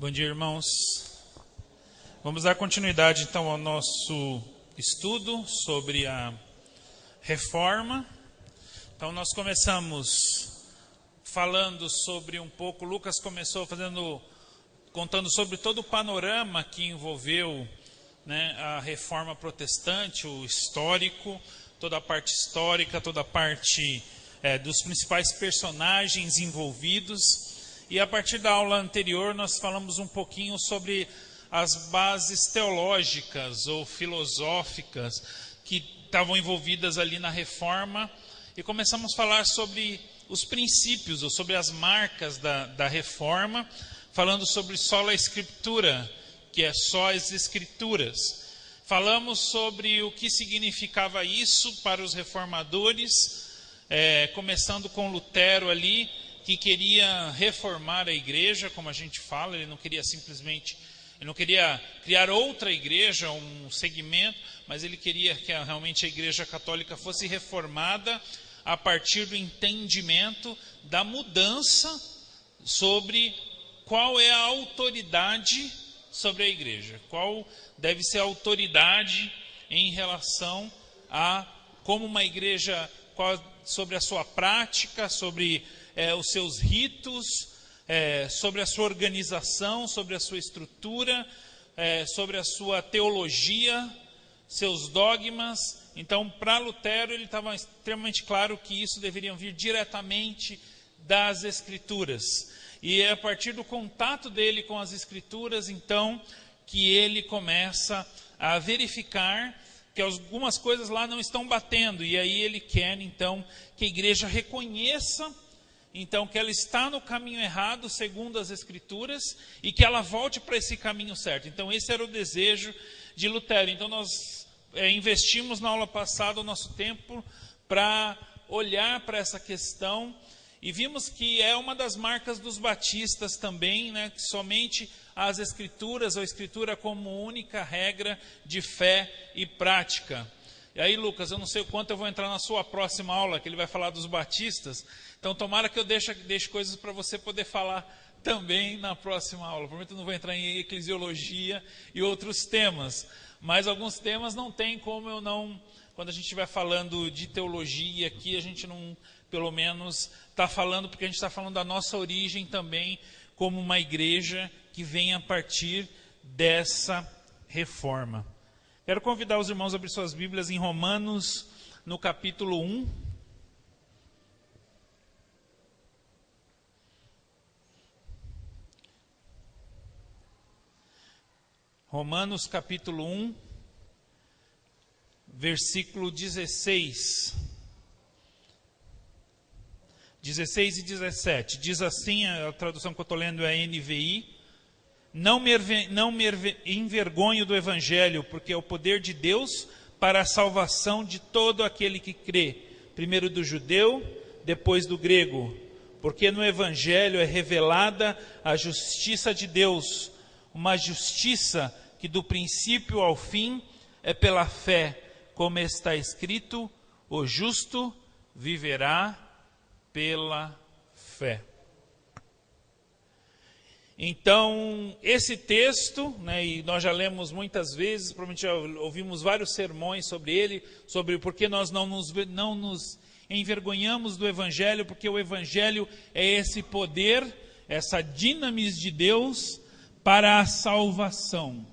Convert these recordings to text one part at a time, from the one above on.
Bom dia, irmãos. Vamos dar continuidade, então, ao nosso estudo sobre a reforma. Então, nós começamos falando sobre um pouco, Lucas começou contando sobre todo o panorama que envolveu, a reforma protestante, o histórico, toda a parte histórica, toda a parte dos principais personagens envolvidos. E a partir da aula anterior nós falamos um pouquinho sobre as bases teológicas ou filosóficas que estavam envolvidas ali na reforma e começamos a falar sobre os princípios ou sobre as marcas da reforma, falando sobre sola escritura, que é só as escrituras. Falamos sobre o que significava isso para os reformadores, começando com Lutero ali, que queria reformar a igreja, como a gente fala, ele não queria criar outra igreja, um segmento, mas ele queria que realmente a igreja católica fosse reformada a partir do entendimento da mudança sobre qual é a autoridade sobre a igreja, qual deve ser a autoridade em relação a como uma igreja, sobre a sua prática, sobre os seus ritos, sobre a sua organização, sobre a sua estrutura, sobre a sua teologia, seus dogmas. Então, para Lutero, ele estava extremamente claro que isso deveria vir diretamente das Escrituras. E é a partir do contato dele com as Escrituras, então, que ele começa a verificar que algumas coisas lá não estão batendo. E aí ele quer, então, que a igreja reconheça então que ela está no caminho errado, segundo as Escrituras, e que ela volte para esse caminho certo. Então esse era o desejo de Lutero. Então nós investimos na aula passada o nosso tempo para olhar para essa questão, e vimos que é uma das marcas dos batistas também, que somente as Escrituras, ou a Escritura como única regra de fé e prática. E aí, Lucas, eu não sei o quanto eu vou entrar na sua próxima aula, que ele vai falar dos batistas. Então, tomara que eu deixe coisas para você poder falar também na próxima aula. Prometo que eu não vou entrar em eclesiologia e outros temas. Mas alguns temas não tem como eu não... Quando a gente estiver falando de teologia aqui, a gente não, pelo menos, está falando, porque a gente está falando da nossa origem também, como uma igreja que vem a partir dessa reforma. Quero convidar os irmãos a abrir suas Bíblias em Romanos, no capítulo 1. Romanos, capítulo 1, versículo 16. 16 e 17. Diz assim, a tradução que eu estou lendo é a NVI. Não me envergonho do Evangelho, porque é o poder de Deus para a salvação de todo aquele que crê, primeiro do judeu, depois do grego. Porque no Evangelho é revelada a justiça de Deus, uma justiça que do princípio ao fim é pela fé, como está escrito, o justo viverá pela fé. Então, esse texto, e nós já lemos muitas vezes, provavelmente já ouvimos vários sermões sobre ele, sobre por que nós não nos envergonhamos do Evangelho, porque o Evangelho é esse poder, essa dinamis de Deus para a salvação.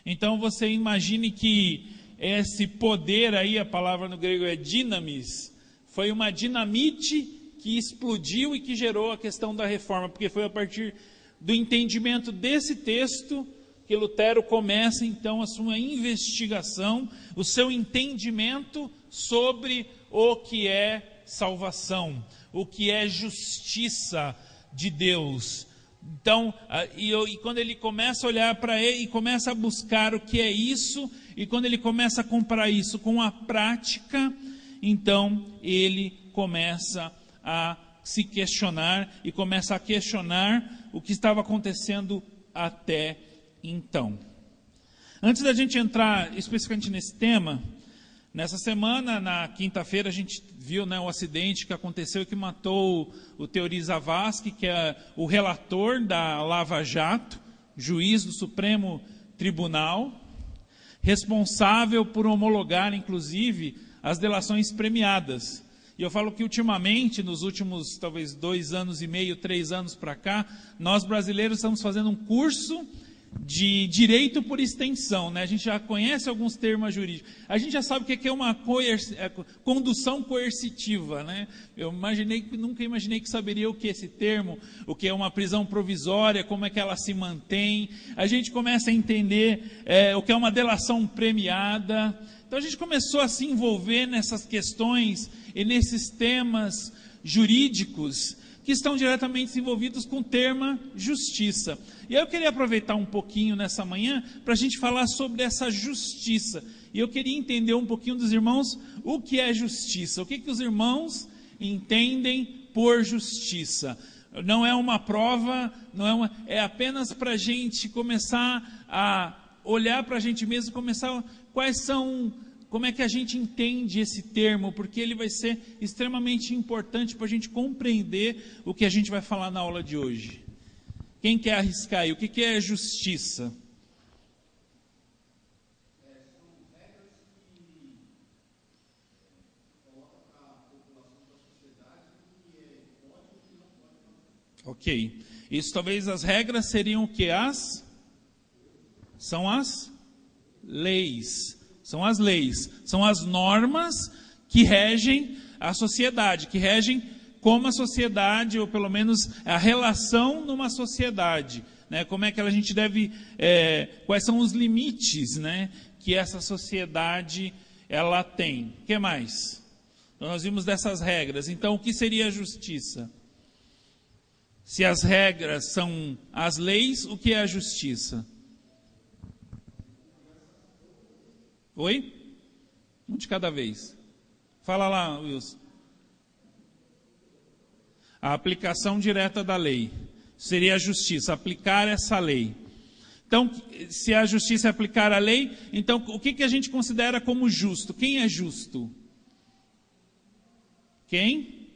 Então, você imagine que esse poder aí, a palavra no grego é dinamis, foi uma dinamite que explodiu e que gerou a questão da reforma, porque foi a partir do entendimento desse texto que Lutero começa então a sua investigação, o seu entendimento sobre o que é salvação, o que é justiça de Deus. Então, e quando ele começa a olhar para ele e começa a buscar o que é isso, e quando ele começa a comparar isso com a prática, então ele começa a se questionar e começa a questionar o que estava acontecendo até então. Antes da gente entrar especificamente nesse tema, Nessa semana, na quinta-feira, a gente viu, né, o acidente que aconteceu, que matou o Teori Zavascki, que é o relator da Lava Jato, juiz do Supremo Tribunal, responsável por homologar, inclusive, as delações premiadas. E eu falo que ultimamente, nos últimos talvez 2 anos e meio, 3 anos para cá, nós brasileiros estamos fazendo um curso de direito por extensão, né? A gente já conhece alguns termos jurídicos, a gente já sabe o que é uma condução coercitiva, né? Nunca imaginei que saberia o que é esse termo, o que é uma prisão provisória, como é que ela se mantém. A gente começa a entender o que é uma delação premiada. Então a gente começou a se envolver nessas questões e nesses temas jurídicos que estão diretamente envolvidos com o termo justiça. E eu queria aproveitar um pouquinho nessa manhã para a gente falar sobre essa justiça. E eu queria entender um pouquinho dos irmãos o que é justiça, o que os irmãos entendem por justiça. Não é uma prova, é apenas para a gente começar a olhar para a gente mesmo, como é que a gente entende esse termo, porque ele vai ser extremamente importante para a gente compreender o que a gente vai falar na aula de hoje. Quem quer arriscar aí? O que é justiça? Ok. Isso talvez as regras seriam o que? São as leis. São as leis, são as normas que regem a sociedade, que regem como a sociedade, ou pelo menos a relação numa sociedade, né? Como é que a gente deve, quais são os limites, né, que essa sociedade ela tem. O que mais? Então, nós vimos dessas regras. Então, o que seria a justiça? Se as regras são as leis, o que é a justiça? Oi? Um de cada vez. Fala lá, Wilson. A aplicação direta da lei. Seria a justiça, aplicar essa lei. Então, se a justiça é aplicar a lei, então o que a gente considera como justo? Quem é justo? Quem?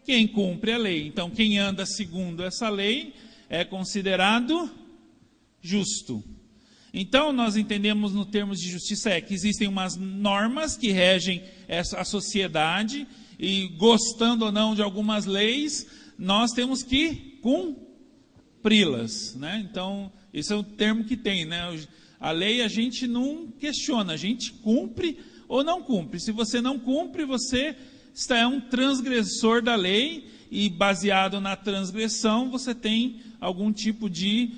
Quem cumpre a lei. Então, quem anda segundo essa lei é considerado justo. Então, nós entendemos no termos de justiça que existem umas normas que regem a sociedade e, gostando ou não de algumas leis, nós temos que cumpri-las, né? Então, esse é o termo que tem, né? A lei a gente não questiona, a gente cumpre ou não cumpre. Se você não cumpre, você é um transgressor da lei e, baseado na transgressão, você tem algum tipo de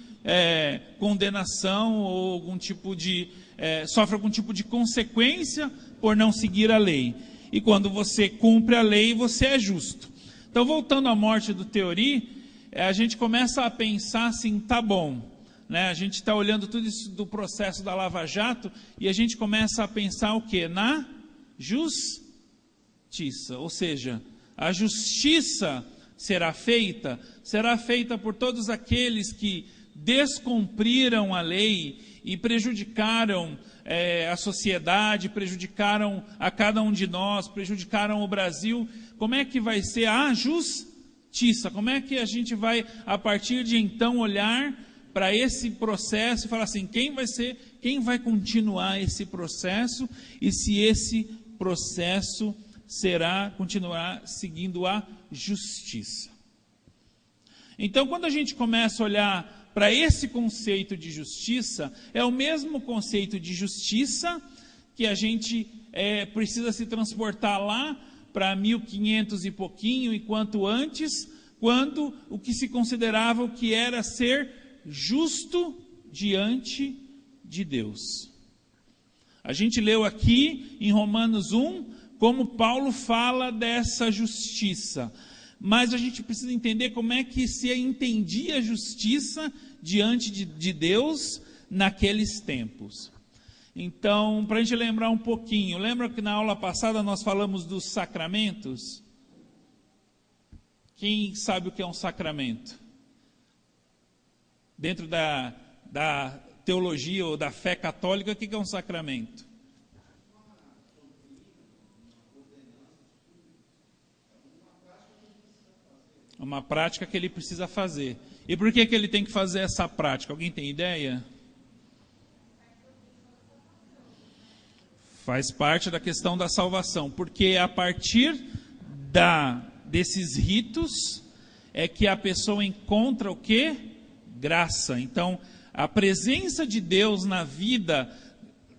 condenação ou algum tipo de sofre algum tipo de consequência por não seguir a lei. E quando você cumpre a lei, você é justo. Então, voltando à morte do Teori, a gente começa a pensar assim, tá bom, né? A gente está olhando tudo isso do processo da Lava Jato e a gente começa a pensar o quê? Na justiça, ou seja, a justiça será feita por todos aqueles que descumpriram a lei e prejudicaram a sociedade, prejudicaram a cada um de nós, prejudicaram o Brasil. Como é que vai ser a justiça? Como é que a gente vai, a partir de então, olhar para esse processo e falar assim, quem vai continuar esse processo e se esse processo continuará seguindo a justiça? Então, quando a gente começa a olhar para esse conceito de justiça, é o mesmo conceito de justiça que a gente precisa se transportar lá para 1500 e pouquinho, enquanto antes, quando o que se considerava o que era ser justo diante de Deus. A gente leu aqui em Romanos 1, como Paulo fala dessa justiça. Mas a gente precisa entender como é que se entendia a justiça diante de Deus naqueles tempos. Então, para a gente lembrar um pouquinho, lembra que na aula passada nós falamos dos sacramentos? Quem sabe o que é um sacramento? Dentro da teologia ou da fé católica, o que é um sacramento? uma prática que ele precisa fazer. E por que ele tem que fazer essa prática? Alguém tem ideia? Faz parte da questão da salvação, porque a partir desses ritos é que a pessoa encontra o quê? Graça. Então, a presença de Deus na vida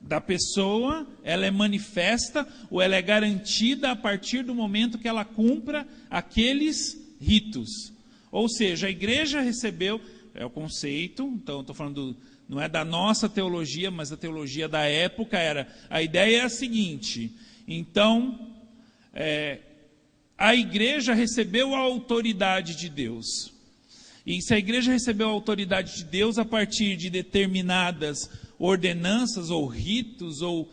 da pessoa, ela é manifesta ou ela é garantida a partir do momento que ela cumpra aqueles ritos. Ou seja, a igreja recebeu, é o conceito, então estou falando, não é da nossa teologia, mas da teologia da época, a ideia é a seguinte, então, a igreja recebeu a autoridade de Deus. E se a igreja recebeu a autoridade de Deus a partir de determinadas ordenanças ou ritos ou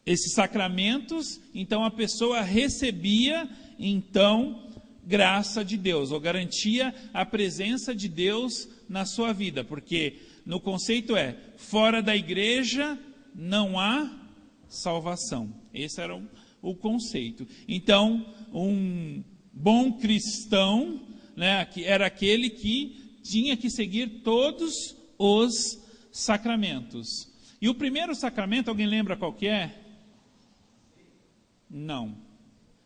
esses sacramentos, então a pessoa recebia então graça de Deus, ou garantia a presença de Deus na sua vida, porque no conceito fora da igreja não há salvação. Esse era o conceito. Então, um bom cristão, né, era aquele que tinha que seguir todos os sacramentos. E o primeiro sacramento, alguém lembra qual que é? Não.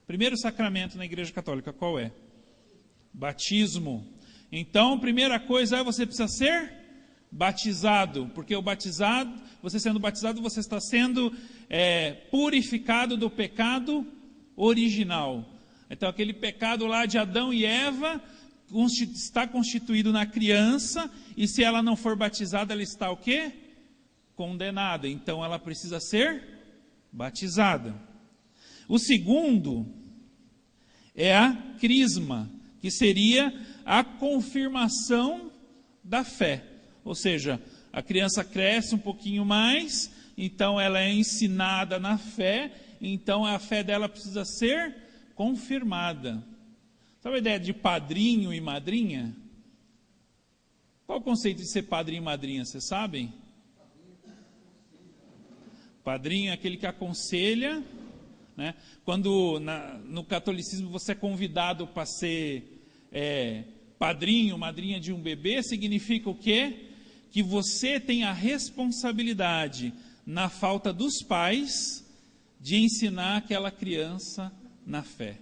Primeiro sacramento na Igreja Católica, qual é? Batismo. Então, a primeira coisa você precisa ser batizado, porque você sendo batizado, você está sendo purificado do pecado original. Então, aquele pecado lá de Adão e Eva está constituído na criança, e se ela não for batizada, ela está o quê? Condenada. Então, ela precisa ser batizada. O segundo é a crisma, que seria a confirmação da fé. Ou seja, a criança cresce um pouquinho mais, então ela é ensinada na fé, então a fé dela precisa ser confirmada. Sabe a ideia de padrinho e madrinha? Qual o conceito de ser padrinho e madrinha, vocês sabem? Padrinho é aquele que aconselha, né? Quando no catolicismo você é convidado para ser padrinho, madrinha de um bebê, significa o quê? Que você tem a responsabilidade, na falta dos pais, de ensinar aquela criança na fé,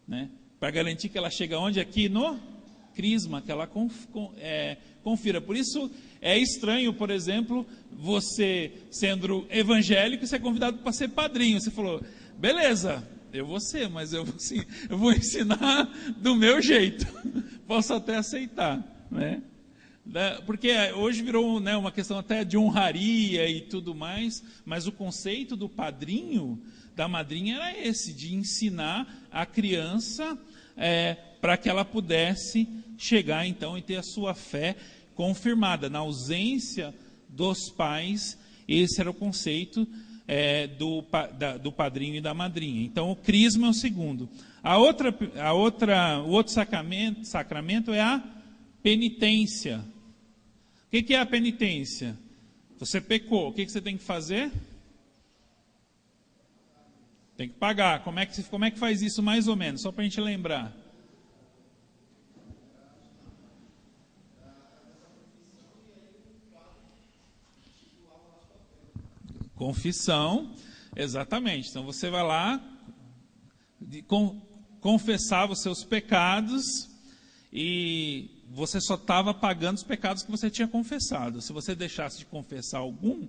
né? Para garantir que ela chega onde? Aqui no crisma, que ela confira. Por isso é estranho, por exemplo, você sendo evangélico, ser convidado para ser padrinho. Você falou, beleza, eu vou ser, mas eu vou ensinar do meu jeito. Posso até aceitar, né? Porque hoje virou, né, uma questão até de honraria e tudo mais, mas o conceito do padrinho, da madrinha, era esse, de ensinar a criança para que ela pudesse chegar então e ter a sua fé confirmada. Na ausência dos pais, esse era o conceito do padrinho e da madrinha. Então o crisma é o segundo. O outro sacramento é a penitência. O que é a penitência? Você pecou, o que você tem que fazer? Tem que pagar. Como é que faz isso mais ou menos? Só para a gente lembrar. Confissão, exatamente. Então você vai lá confessava os seus pecados e você só estava pagando os pecados que você tinha confessado. Se você deixasse de confessar algum,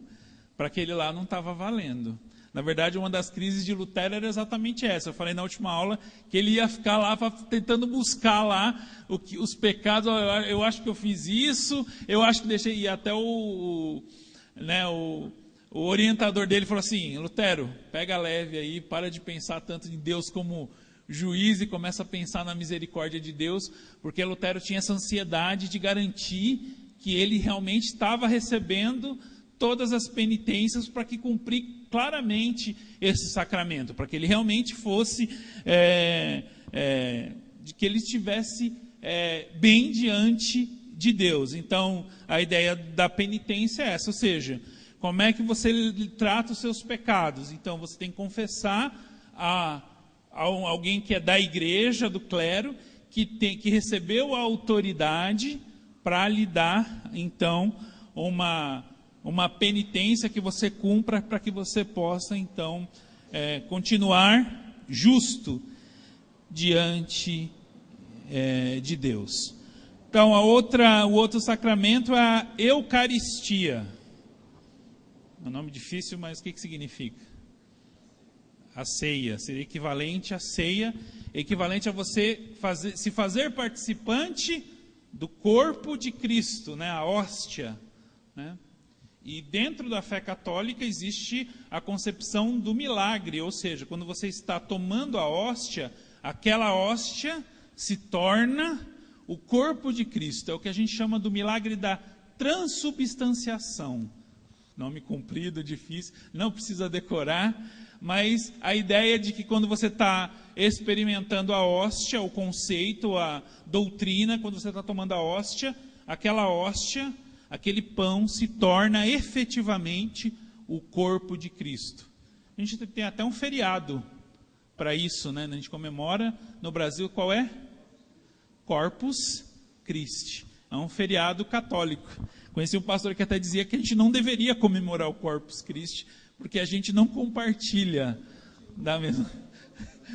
para aquele lá não estava valendo. Na verdade, uma das crises de Lutero era exatamente essa. Eu falei na última aula que ele ia ficar lá tentando buscar lá os pecados. Eu acho que eu fiz isso, eu acho que deixei. E até o orientador dele falou assim: Lutero, pega leve aí, para de pensar tanto em Deus como juiz e começa a pensar na misericórdia de Deus, porque Lutero tinha essa ansiedade de garantir que ele realmente estava recebendo todas as penitências para que cumprir claramente esse sacramento, para que ele realmente fosse, de que ele estivesse bem diante de Deus. Então, a ideia da penitência é essa, ou seja, como é que você trata os seus pecados? Então, você tem que confessar a alguém que é da igreja, do clero, que recebeu a autoridade para lhe dar, então, uma penitência que você cumpra para que você possa, então, continuar justo diante de Deus. Então, o outro sacramento é a Eucaristia. É um nome difícil, mas o que significa? A ceia, seria equivalente à ceia, equivalente a você se fazer participante do corpo de Cristo, né? A hóstia, né? E dentro da fé católica existe a concepção do milagre, ou seja, quando você está tomando a hóstia, aquela hóstia se torna o corpo de Cristo. É o que a gente chama do milagre da transubstanciação. Nome comprido, difícil, não precisa decorar, mas a ideia de que quando você está experimentando a hóstia, o conceito, a doutrina, quando você está tomando a hóstia, aquela hóstia, aquele pão se torna efetivamente o corpo de Cristo. A gente tem até um feriado para isso, né? A gente comemora no Brasil, qual é? Corpus Christi. É um feriado católico. Conheci um pastor que até dizia que a gente não deveria comemorar o Corpus Christi, porque a gente não compartilha da mesma.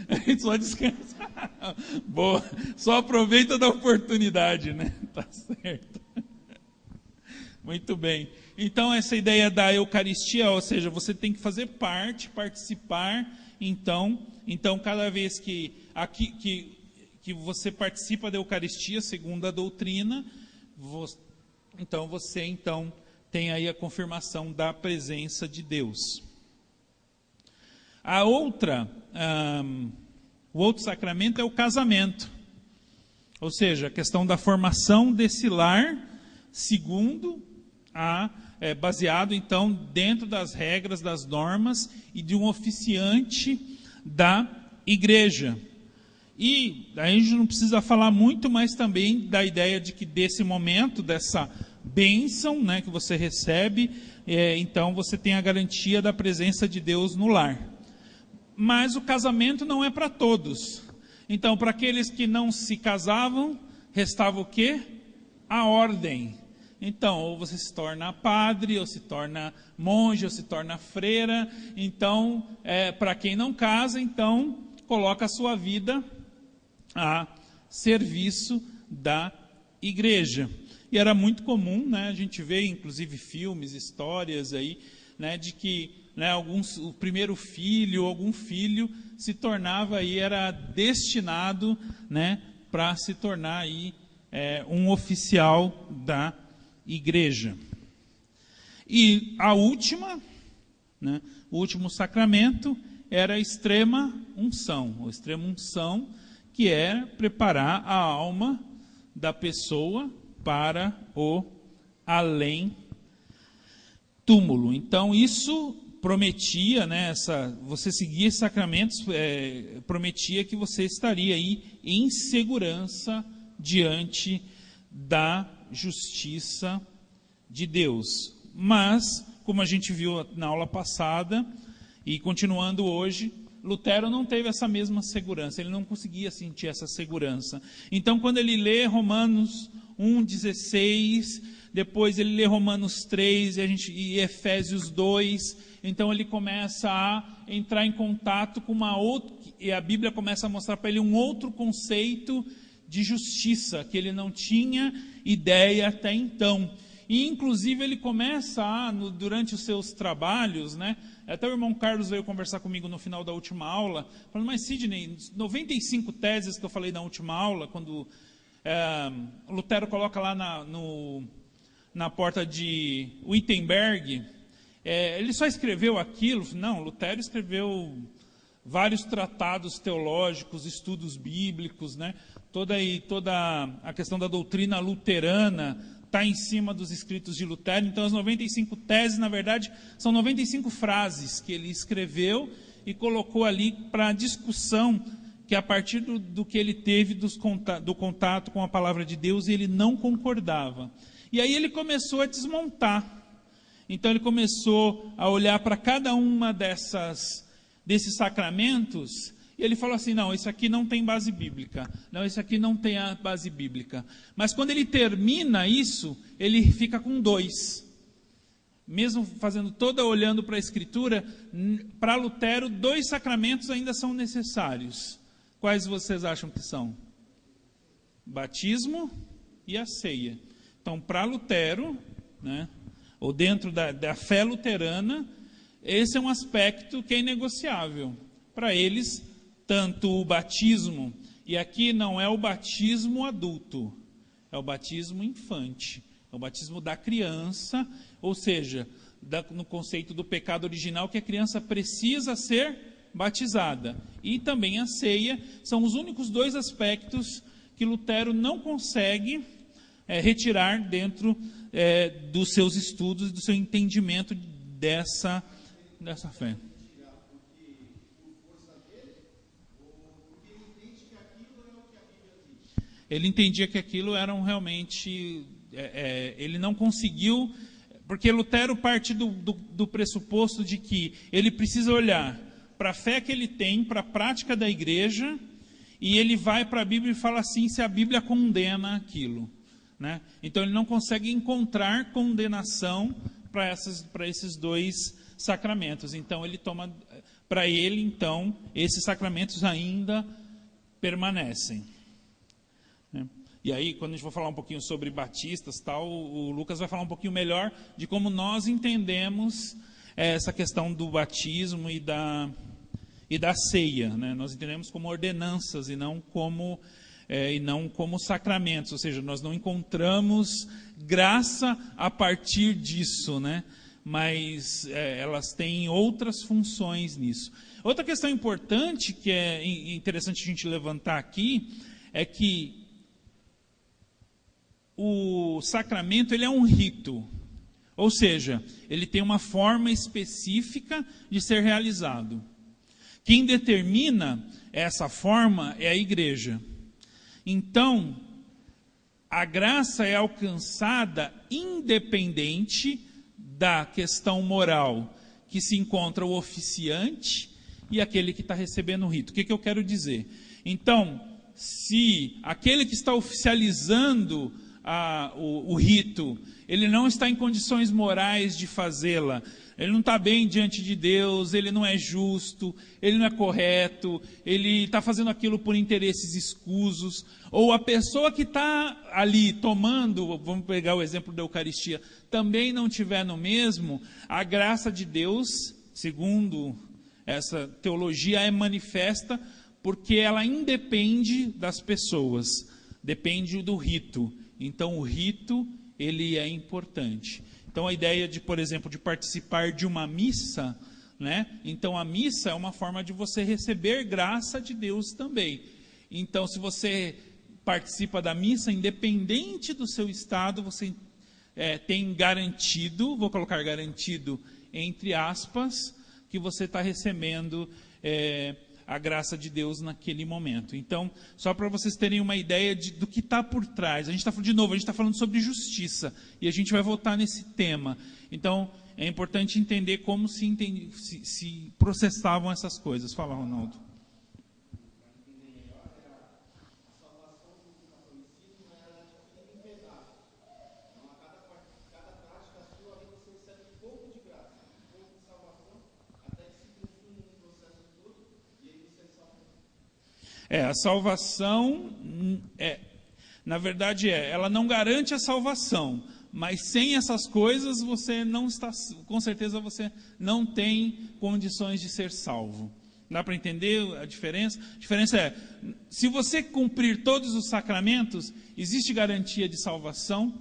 A gente só descansa. Boa. Só aproveita da oportunidade, né? Tá certo. Muito bem. Então, essa ideia da Eucaristia, ou seja, você tem que fazer parte, participar. Então cada vez que você participa da Eucaristia, segundo a doutrina, você tem aí a confirmação da presença de Deus. O outro sacramento é o casamento. Ou seja, a questão da formação desse lar, baseado então dentro das regras, das normas e de um oficiante da igreja. E a gente não precisa falar muito, mas também da ideia de que desse momento, dessa bênção, né, que você recebe, então você tem a garantia da presença de Deus no lar. Mas o casamento não é para todos. Então, para aqueles que não se casavam, restava o quê? A ordem. Então, ou você se torna padre, ou se torna monge, ou se torna freira. Então, para quem não casa, então, coloca a sua vida a serviço da igreja. E era muito comum, né, a gente vê inclusive filmes, histórias aí, né, de que, né, o primeiro filho, algum filho se tornava aí, era destinado, né, para se tornar aí um oficial da igreja. E a última, né, o último sacramento era a extrema unção. A extrema unção, que é preparar a alma da pessoa para o além-túmulo. Então, isso prometia, né, você seguir esses sacramentos, prometia que você estaria aí em segurança diante da justiça de Deus. Mas, como a gente viu na aula passada, e continuando hoje, Lutero não teve essa mesma segurança, ele não conseguia sentir essa segurança. Então, quando ele lê Romanos 1,16, depois ele lê Romanos 3 e Efésios 2, então ele começa a entrar em contato com e a Bíblia começa a mostrar para ele um outro conceito de justiça, que ele não tinha ideia até então. E, inclusive, ele começa durante os seus trabalhos, né? Até o irmão Carlos veio conversar comigo no final da última aula, falando, mas Sidney, 95 teses que eu falei na última aula, quando Lutero coloca lá na porta de Wittenberg, ele só escreveu aquilo? Não, Lutero escreveu vários tratados teológicos, estudos bíblicos, né? Toda a questão da doutrina luterana está em cima dos escritos de Lutero. Então, as 95 teses, na verdade, são 95 frases que ele escreveu e colocou ali para discussão, que a partir do que ele teve do contato com a palavra de Deus, ele não concordava. E aí ele começou a desmontar. Então, ele começou a olhar para cada uma desses sacramentos, e ele falou assim, não, isso aqui não tem base bíblica. Não, isso aqui não tem a base bíblica. Mas quando ele termina isso, ele fica com 2. Mesmo fazendo olhando para a Escritura, para Lutero, 2 sacramentos ainda são necessários. Quais vocês acham que são? Batismo e a ceia. Então, para Lutero, né, ou dentro da fé luterana, esse é um aspecto que é inegociável. Para eles, tanto o batismo, e aqui não é o batismo adulto, é o batismo infante, é o batismo da criança, ou seja, no conceito do pecado original, que a criança precisa ser batizada. E também a ceia, são os únicos 2 aspectos que Lutero não consegue retirar dentro dos seus estudos, do seu entendimento dessa fé. Ele entendia que aquilo eram realmente... ele não conseguiu... Porque Lutero parte do pressuposto de que ele precisa olhar para a fé que ele tem, para a prática da igreja, e ele vai para a Bíblia e fala assim, se a Bíblia condena aquilo. Né? Então ele não consegue encontrar condenação para esses 2 sacramentos. Então ele toma... Para ele, então, esses sacramentos ainda permanecem. E aí, quando a gente for falar um pouquinho sobre batistas, tal, o Lucas vai falar um pouquinho melhor de como nós entendemos essa questão do batismo e da ceia. Né? Nós entendemos como ordenanças e não como sacramentos, ou seja, nós não encontramos graça a partir disso, né? Mas elas têm outras funções nisso. Outra questão importante, que é interessante a gente levantar aqui, é que o sacramento ele é um rito, ou seja, ele tem uma forma específica de ser realizado. Quem determina essa forma é a igreja. Então, a graça é alcançada independente da questão moral que se encontra o oficiante e aquele que está recebendo o rito. O que eu quero dizer? Então, se aquele que está oficializando o rito, ele não está em condições morais de fazê-la, ele não está bem diante de Deus, ele não é justo, ele não é correto, ele está fazendo aquilo por interesses escusos, ou a pessoa que está ali tomando, vamos pegar o exemplo da Eucaristia, também não tiver no mesmo, a graça de Deus, segundo essa teologia, é manifesta porque ela independe das pessoas, depende do rito. Então o rito, ele é importante. Então a ideia de, por exemplo, de participar de uma missa, né? Então a missa é uma forma de você receber graça de Deus também. Então se você participa da missa, independente do seu estado, você tem garantido, vou colocar garantido entre aspas, que você está recebendo a graça de Deus naquele momento. Então, só para vocês terem uma ideia do que está por trás. A gente está falando sobre justiça, e a gente vai voltar nesse tema. Então, é importante entender como se processavam essas coisas. Fala, Ronaldo. A salvação, na verdade, ela não garante a salvação, mas sem essas coisas você não está, com certeza você não tem condições de ser salvo. Dá para entender a diferença? A diferença é, se você cumprir todos os sacramentos, existe garantia de salvação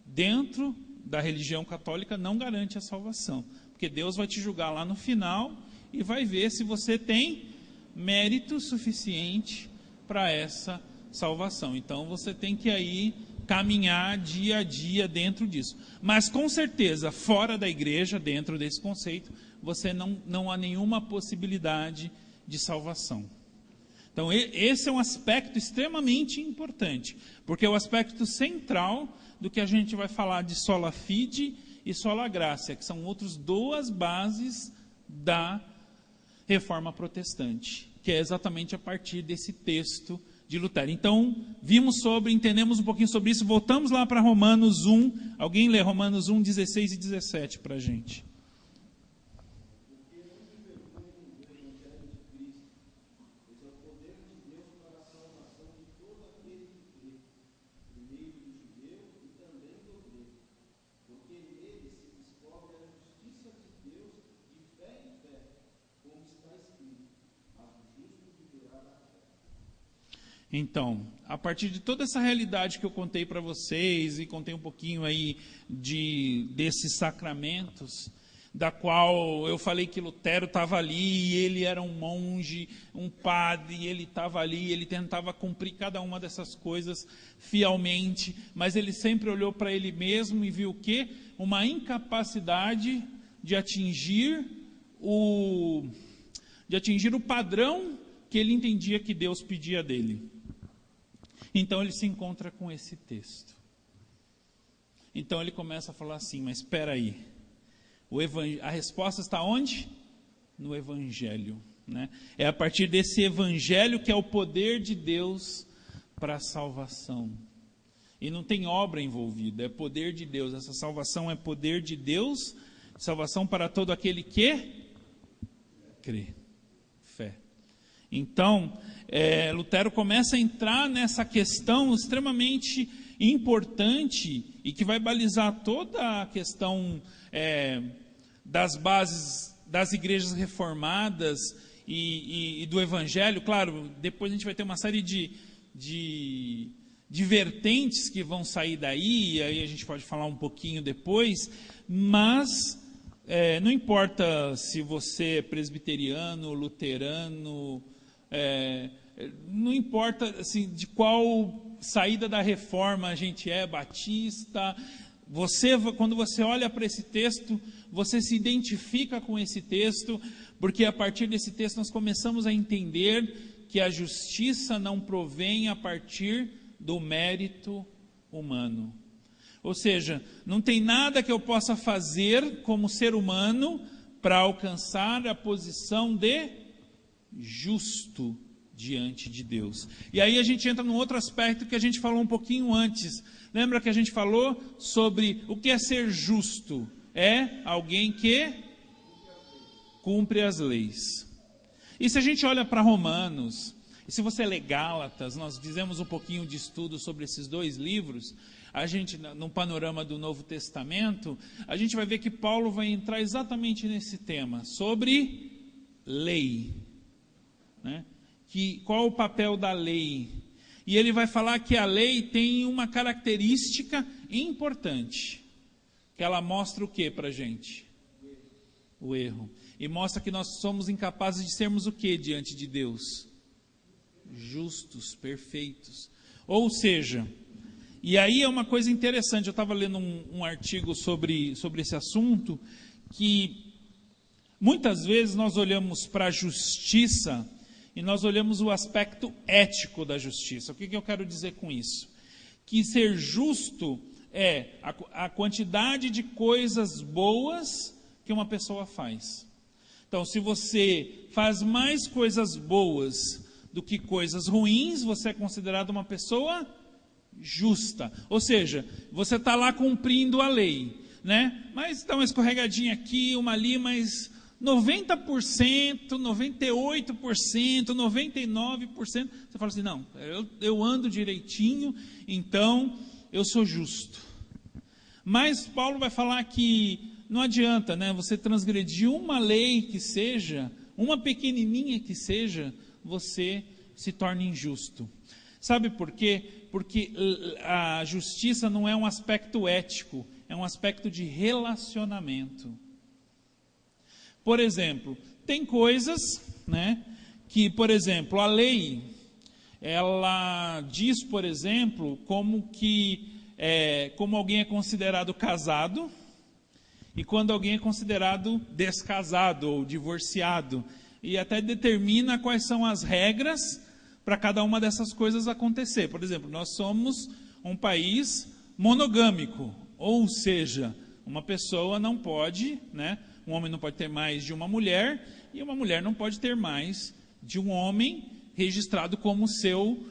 dentro da religião católica, não garante a salvação, porque Deus vai te julgar lá no final e vai ver se você tem mérito suficiente para essa salvação. Então você tem que aí caminhar dia a dia dentro disso. Mas com certeza, fora da igreja, dentro desse conceito, você não há nenhuma possibilidade de salvação. Então esse é um aspecto extremamente importante, porque é o aspecto central do que a gente vai falar de sola fide e sola gratia, que são outras 2 bases da Reforma Protestante, que é exatamente a partir desse texto de Lutero. Então, entendemos um pouquinho sobre isso, voltamos lá para Romanos 1, alguém lê Romanos 1, 16 e 17 para a gente. Então, a partir de toda essa realidade que eu contei para vocês, e contei um pouquinho aí desses sacramentos, da qual eu falei que Lutero estava ali, e ele era um monge, um padre, e ele estava ali, ele tentava cumprir cada uma dessas coisas fielmente, mas ele sempre olhou para ele mesmo e viu o quê? Uma incapacidade de atingir o padrão que ele entendia que Deus pedia dele. Então ele se encontra com esse texto. Então ele começa a falar assim, mas espera aí, a resposta está onde? No Evangelho, né? É a partir desse Evangelho que é o poder de Deus para a salvação. E não tem obra envolvida, é poder de Deus. Essa salvação é poder de Deus, salvação para todo aquele que crê. Fé. Então, Lutero começa a entrar nessa questão extremamente importante e que vai balizar toda a questão das bases das igrejas reformadas e do Evangelho. Claro, depois a gente vai ter uma série de vertentes que vão sair daí, e aí a gente pode falar um pouquinho depois, mas não importa se você é presbiteriano, luterano, não importa assim, de qual saída da reforma a gente é, batista, quando você olha para esse texto, você se identifica com esse texto, porque a partir desse texto nós começamos a entender que a justiça não provém a partir do mérito humano. Ou seja, não tem nada que eu possa fazer como ser humano para alcançar a posição de justo diante de Deus. E aí a gente entra num outro aspecto que a gente falou um pouquinho antes. Lembra que a gente falou sobre o que é ser justo? É alguém que cumpre as leis. E se a gente olha para Romanos, e se você lê Gálatas, nós fizemos um pouquinho de estudo sobre esses dois livros, a gente, no panorama do Novo Testamento, a gente vai ver que Paulo vai entrar exatamente nesse tema, sobre lei, né? Qual o papel da lei? E ele vai falar que a lei tem uma característica importante, que ela mostra o que para a gente? O erro. E mostra que nós somos incapazes de sermos o que diante de Deus? Justos, perfeitos. Ou seja, e aí é uma coisa interessante, eu estava lendo um artigo sobre esse assunto, que muitas vezes nós olhamos para a justiça e nós olhamos o aspecto ético da justiça. O que eu quero dizer com isso? Que ser justo é a quantidade de coisas boas que uma pessoa faz. Então, se você faz mais coisas boas do que coisas ruins, você é considerado uma pessoa justa. Ou seja, você está lá cumprindo a lei, né? Mas dá uma escorregadinha aqui, uma ali, mas 90%, 98%, 99%, você fala assim, não, eu ando direitinho, então eu sou justo. Mas Paulo vai falar que não adianta, né? Você transgredir uma lei que seja, uma pequenininha que seja, você se torna injusto. Sabe por quê? Porque a justiça não é um aspecto ético, é um aspecto de relacionamento. Por exemplo, tem coisas, né, que, por exemplo, a lei, ela diz, por exemplo, como alguém é considerado casado e quando alguém é considerado descasado ou divorciado, e até determina quais são as regras para cada uma dessas coisas acontecer. Por exemplo, nós somos um país monogâmico, ou seja, uma pessoa não pode, né, um homem não pode ter mais de uma mulher, e uma mulher não pode ter mais de um homem registrado como seu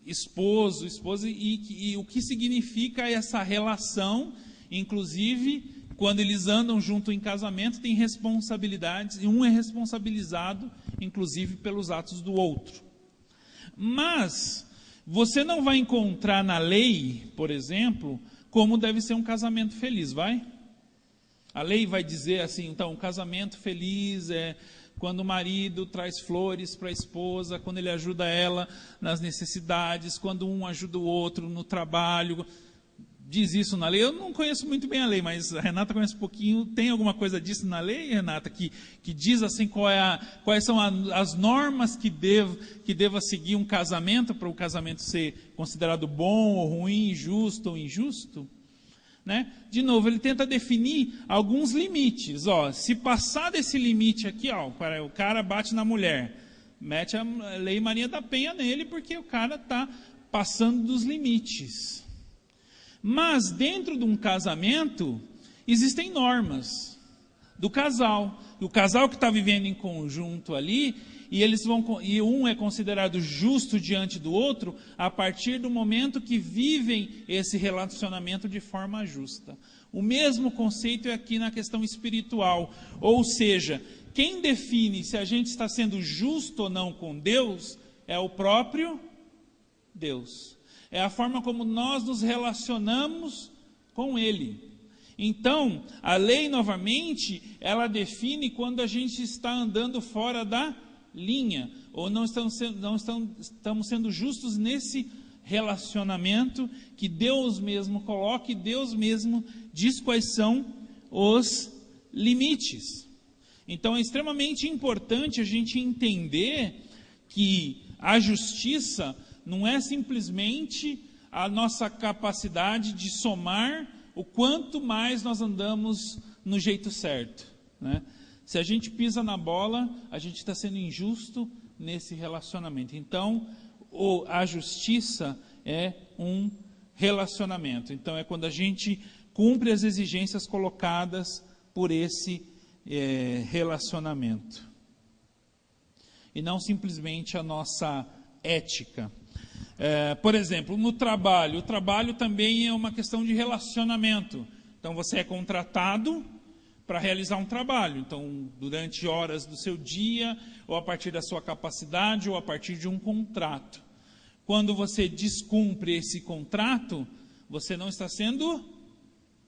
esposo, esposa, e o que significa essa relação, inclusive, quando eles andam junto em casamento, tem responsabilidades, e um é responsabilizado, inclusive, pelos atos do outro. Mas você não vai encontrar na lei, por exemplo, como deve ser um casamento feliz, vai? A lei vai dizer assim, então, um casamento feliz é quando o marido traz flores para a esposa, quando ele ajuda ela nas necessidades, quando um ajuda o outro no trabalho. Diz isso na lei? Eu não conheço muito bem a lei, mas a Renata conhece um pouquinho. Tem alguma coisa disso na lei, Renata, que diz assim quais são as normas que deva seguir um casamento, para o casamento ser considerado bom ou ruim, justo ou injusto? Né? De novo, ele tenta definir alguns limites. Se passar desse limite aqui, o cara bate na mulher, mete a lei Maria da Penha nele, porque o cara está passando dos limites. Mas dentro de um casamento existem normas do casal. O casal que está vivendo em conjunto ali, e um é considerado justo diante do outro a partir do momento que vivem esse relacionamento de forma justa. O mesmo conceito é aqui na questão espiritual. Ou seja, quem define se a gente está sendo justo ou não com Deus é o próprio Deus. É a forma como nós nos relacionamos com Ele. Então, a lei, novamente, ela define quando a gente está andando fora da linha, ou não estamos sendo justos nesse relacionamento que Deus mesmo coloca, e Deus mesmo diz quais são os limites. Então, é extremamente importante a gente entender que a justiça não é simplesmente a nossa capacidade de somar o quanto mais nós andamos no jeito certo, né? Se a gente pisa na bola, a gente está sendo injusto nesse relacionamento. Então, a justiça é um relacionamento. Então, é quando a gente cumpre as exigências colocadas por esse relacionamento. E não simplesmente a nossa ética. Por exemplo, no trabalho. O trabalho também é uma questão de relacionamento. Então, você é contratado para realizar um trabalho. Então, durante horas do seu dia, ou a partir da sua capacidade, ou a partir de um contrato. Quando você descumpre esse contrato, você não está sendo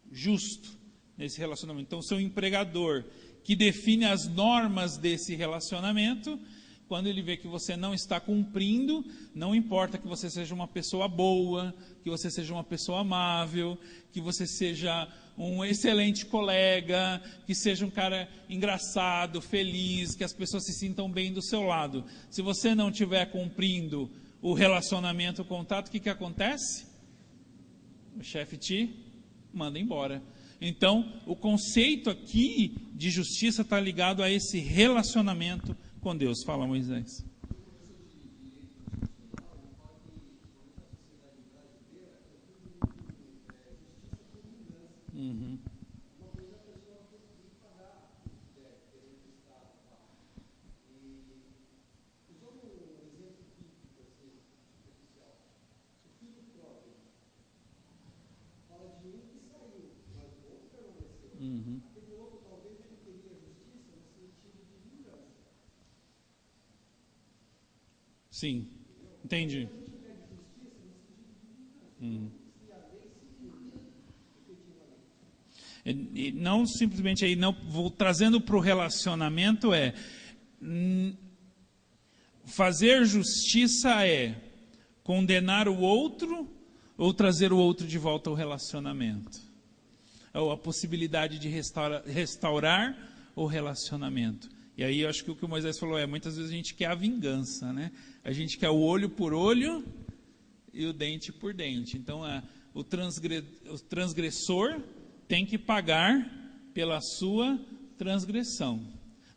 justo nesse relacionamento. Então, o seu empregador, que define as normas desse relacionamento, quando ele vê que você não está cumprindo, não importa que você seja uma pessoa boa, que você seja uma pessoa amável, que você seja um excelente colega, que seja um cara engraçado, feliz, que as pessoas se sintam bem do seu lado. Se você não estiver cumprindo o relacionamento, o contato, o que acontece? O chefe te manda embora. Então, o conceito aqui de justiça está ligado a esse relacionamento com Deus. Fala, Moisés. Uhum. Uhum. Sim, entendi. E não simplesmente aí, não, vou trazendo para o relacionamento fazer justiça é condenar o outro ou trazer o outro de volta ao relacionamento. Ou a possibilidade de restaurar o relacionamento. E aí eu acho que o que o Moisés falou muitas vezes a gente quer a vingança, né? A gente quer o olho por olho e o dente por dente. Então o transgressor tem que pagar pela sua transgressão.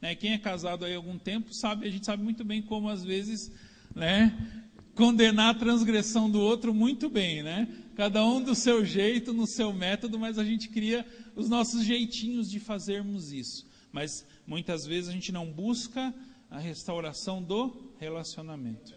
Né? Quem é casado aí há algum tempo sabe, a gente sabe muito bem como às vezes, né, condenar a transgressão do outro muito bem, né? Cada um do seu jeito, no seu método, mas a gente cria os nossos jeitinhos de fazermos isso. Mas muitas vezes a gente não busca a restauração do relacionamento.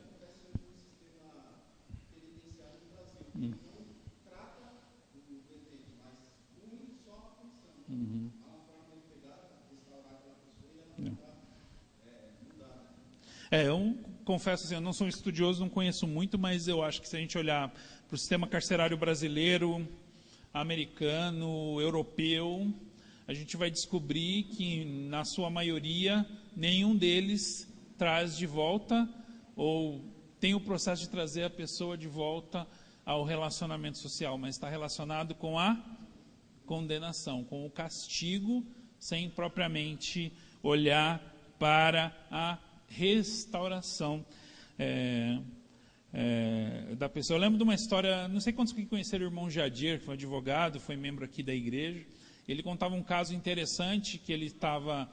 Eu confesso assim, eu não sou um estudioso, não conheço muito, mas eu acho que se a gente olhar para o sistema carcerário brasileiro, americano, europeu, a gente vai descobrir que, na sua maioria, nenhum deles traz de volta ou tem o processo de trazer a pessoa de volta ao relacionamento social, mas está relacionado com a condenação, com o castigo, sem propriamente olhar para a restauração da pessoa. Eu lembro de uma história, não sei quantos que conheceram o irmão Jadir, que foi advogado, foi membro aqui da igreja. Ele contava um caso interessante, que ele estava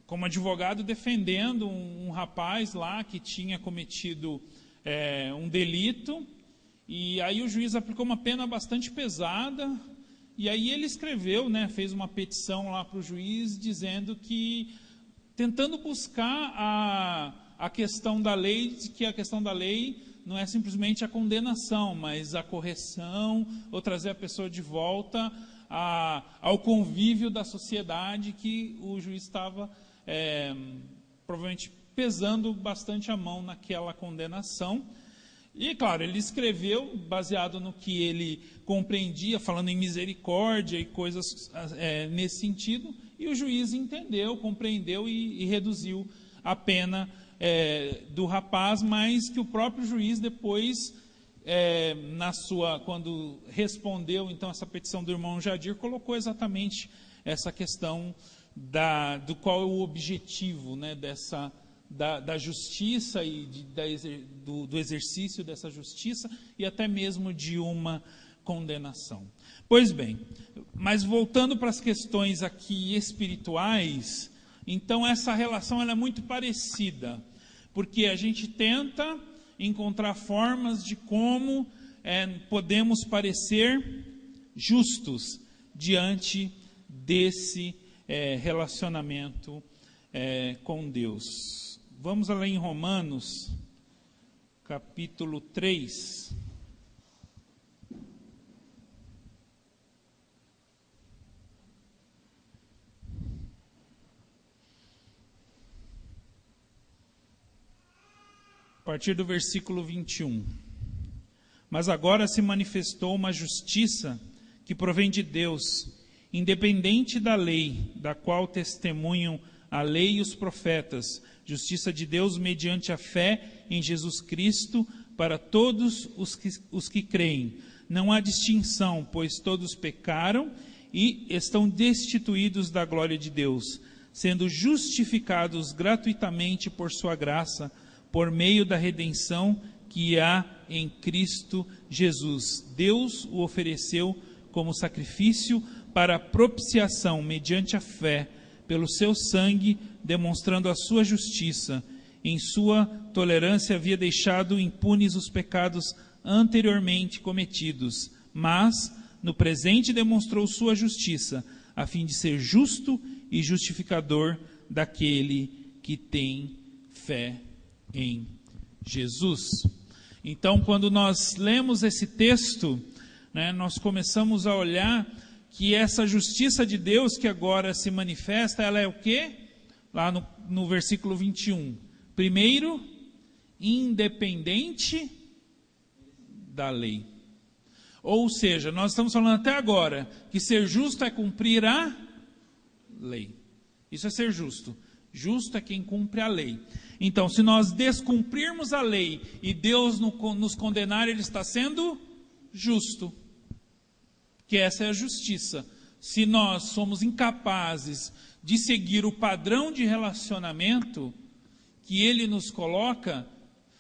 como advogado defendendo um rapaz lá que tinha cometido um delito, e aí o juiz aplicou uma pena bastante pesada, e aí ele escreveu, fez uma petição lá para o juiz, dizendo que, tentando buscar a questão da lei, que a questão da lei não é simplesmente a condenação, mas a correção, ou trazer a pessoa de volta ao convívio da sociedade, que o juiz estava provavelmente pesando bastante a mão naquela condenação. E, claro, ele escreveu baseado no que ele compreendia, falando em misericórdia e coisas nesse sentido, e o juiz entendeu, compreendeu e reduziu a pena do rapaz, mas que o próprio juiz depois, quando respondeu então essa petição do irmão Jadir, colocou exatamente essa questão do qual é o objetivo da justiça e do exercício dessa justiça e até mesmo de uma condenação. Pois bem, mas voltando para as questões aqui espirituais, então essa relação ela é muito parecida, porque a gente tenta encontrar formas de como podemos parecer justos diante desse relacionamento com Deus. Vamos lá em Romanos, capítulo 3. A partir do versículo 21. Mas agora se manifestou uma justiça que provém de Deus, independente da lei, da qual testemunham a lei e os profetas, justiça de Deus mediante a fé em Jesus Cristo para todos os que creem. Não há distinção, pois todos pecaram e estão destituídos da glória de Deus, sendo justificados gratuitamente por sua graça, por meio da redenção que há em Cristo Jesus. Deus o ofereceu como sacrifício para propiciação mediante a fé, pelo seu sangue, demonstrando a sua justiça. Em sua tolerância havia deixado impunes os pecados anteriormente cometidos, mas no presente demonstrou sua justiça, a fim de ser justo e justificador daquele que tem fé em Jesus. Então, quando nós lemos esse texto, nós começamos a olhar que essa justiça de Deus que agora se manifesta, ela é o quê? Lá no versículo 21. Primeiro, independente da lei. Ou seja, nós estamos falando até agora que ser justo é cumprir a lei. Isso é ser justo. Justo é quem cumpre a lei. Então, se nós descumprirmos a lei e Deus nos condenar, Ele está sendo justo. Que essa é a justiça. Se nós somos incapazes de seguir o padrão de relacionamento que Ele nos coloca,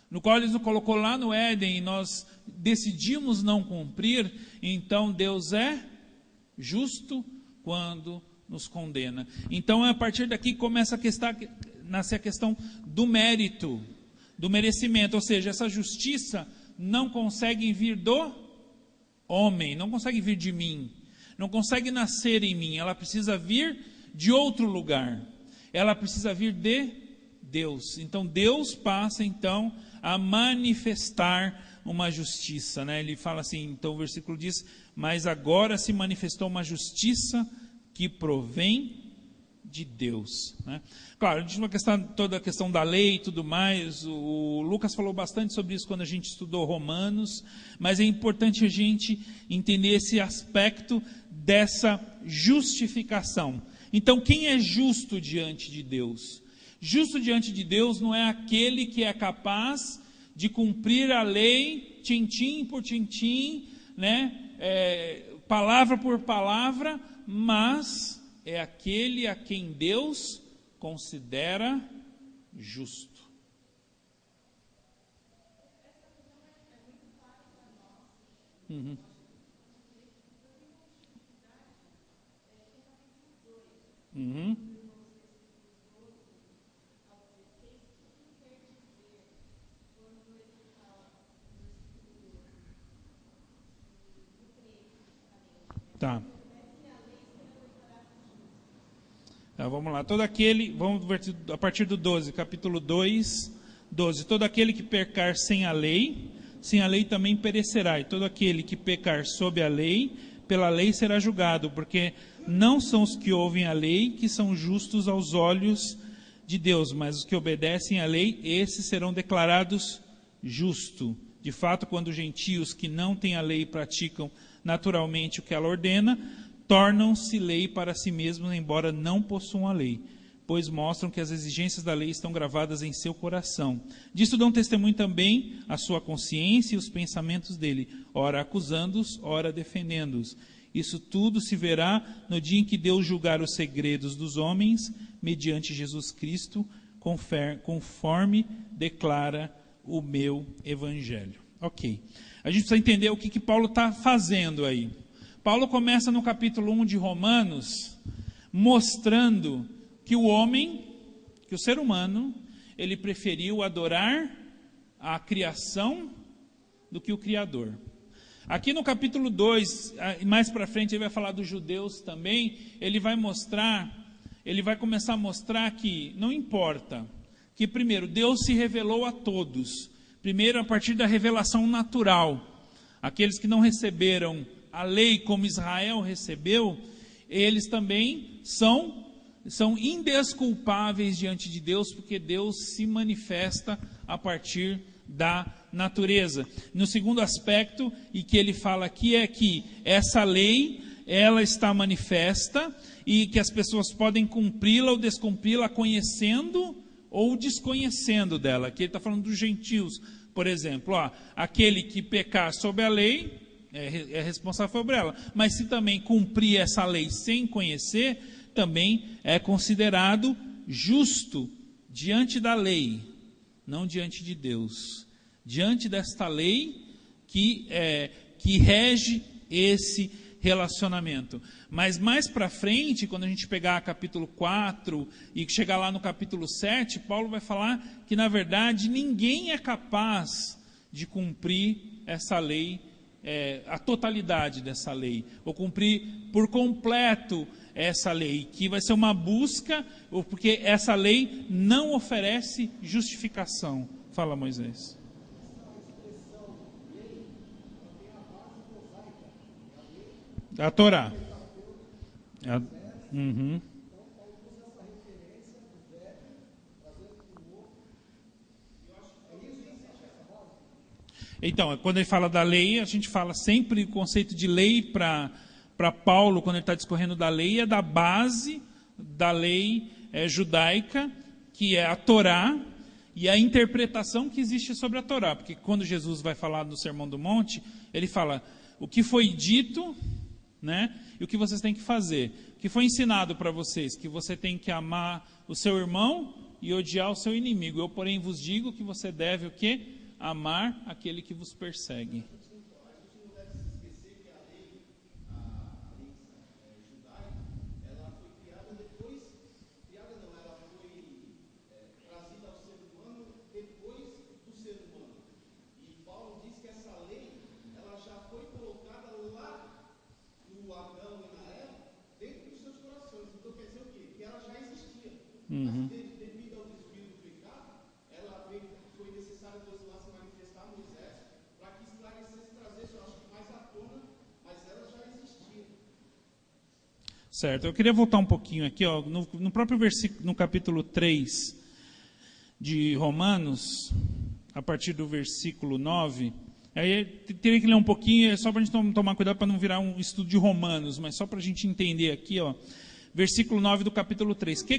no qual Ele nos colocou lá no Éden, e nós decidimos não cumprir, então Deus é justo quando nos condena. Então, a partir daqui começa nascer a questão do mérito, do merecimento, ou seja, essa justiça não consegue vir do homem, não consegue vir de mim, não consegue nascer em mim, ela precisa vir de outro lugar. Ela precisa vir de Deus. Então Deus passa então a manifestar uma justiça, né? Ele fala assim, então o versículo diz: mas agora se manifestou uma justiça que provém de Deus, né? Claro, a gente não questão toda a questão da lei e tudo mais. O Lucas falou bastante sobre isso quando a gente estudou Romanos, mas é importante a gente entender esse aspecto dessa justificação. Então, quem é justo diante de Deus? Justo diante de Deus não é aquele que é capaz de cumprir a lei, tintim por tintim, né? Palavra por palavra, mas é aquele a quem Deus considera justo. Uhum. Uhum. Tá. Vamos lá. Todo aquele, vamos a partir do 12, capítulo 2, 12. Todo aquele que pecar sem a lei também perecerá. E todo aquele que pecar sob a lei, pela lei será julgado, porque não são os que ouvem a lei que são justos aos olhos de Deus, mas os que obedecem à lei, esses serão declarados justos. De fato, quando os gentios que não têm a lei praticam naturalmente o que ela ordena, tornam-se lei para si mesmos, embora não possuam a lei, pois mostram que as exigências da lei estão gravadas em seu coração. Disso dão testemunho também a sua consciência e os pensamentos dele, ora acusando-os, ora defendendo-os. Isso tudo se verá no dia em que Deus julgar os segredos dos homens, mediante Jesus Cristo, conforme declara o meu evangelho. Ok. A gente precisa entender o que Paulo está fazendo aí. Paulo começa no capítulo 1 de Romanos, mostrando que o homem, que o ser humano, ele preferiu adorar a criação do que o Criador. Aqui no capítulo 2, mais para frente ele vai falar dos judeus também, ele vai começar a mostrar que não importa, que primeiro, Deus se revelou a todos, primeiro a partir da revelação natural, aqueles que não receberam a lei como Israel recebeu, eles também são indesculpáveis diante de Deus, porque Deus se manifesta a partir da natureza. No segundo aspecto, e que ele fala aqui, é que essa lei, ela está manifesta, e que as pessoas podem cumpri-la ou descumpri-la conhecendo ou desconhecendo dela. Aqui ele está falando dos gentios, por exemplo, aquele que pecar sob a lei, é responsável por ela. Mas se também cumprir essa lei sem conhecer, também é considerado justo diante da lei, não diante de Deus. Diante desta lei que rege esse relacionamento. Mas mais para frente, quando a gente pegar capítulo 4 e chegar lá no capítulo 7, Paulo vai falar que, na verdade, ninguém é capaz de cumprir essa lei, a totalidade dessa lei, ou cumprir por completo essa lei, que vai ser uma busca, porque essa lei não oferece justificação. Fala, Moisés. A Torá. Uhum. Então, quando ele fala da lei, a gente fala sempre o conceito de lei para Paulo, quando ele está discorrendo da lei, é da base da lei judaica, que é a Torá, e a interpretação que existe sobre a Torá. Porque quando Jesus vai falar do Sermão do Monte, ele fala o que foi dito, né, e o que vocês têm que fazer. O que foi ensinado para vocês, que você tem que amar o seu irmão e odiar o seu inimigo. Eu, porém, vos digo que você deve o quê? Amar aquele que vos persegue. Uhum. Mas devido ao desvio do pecado, foi necessário Deus lá se manifestar a Moisés para que esclarecesse, trazesse, eu acho que mais à tona, mas elas já existiam. Certo, eu queria voltar um pouquinho aqui, ó, no próprio versículo, no capítulo 3 de Romanos, a partir do versículo 9, aí teria que ler um pouquinho, é só para a gente tomar cuidado para não virar um estudo de Romanos, mas só para a gente entender aqui, ó, versículo 9 do capítulo 3. Que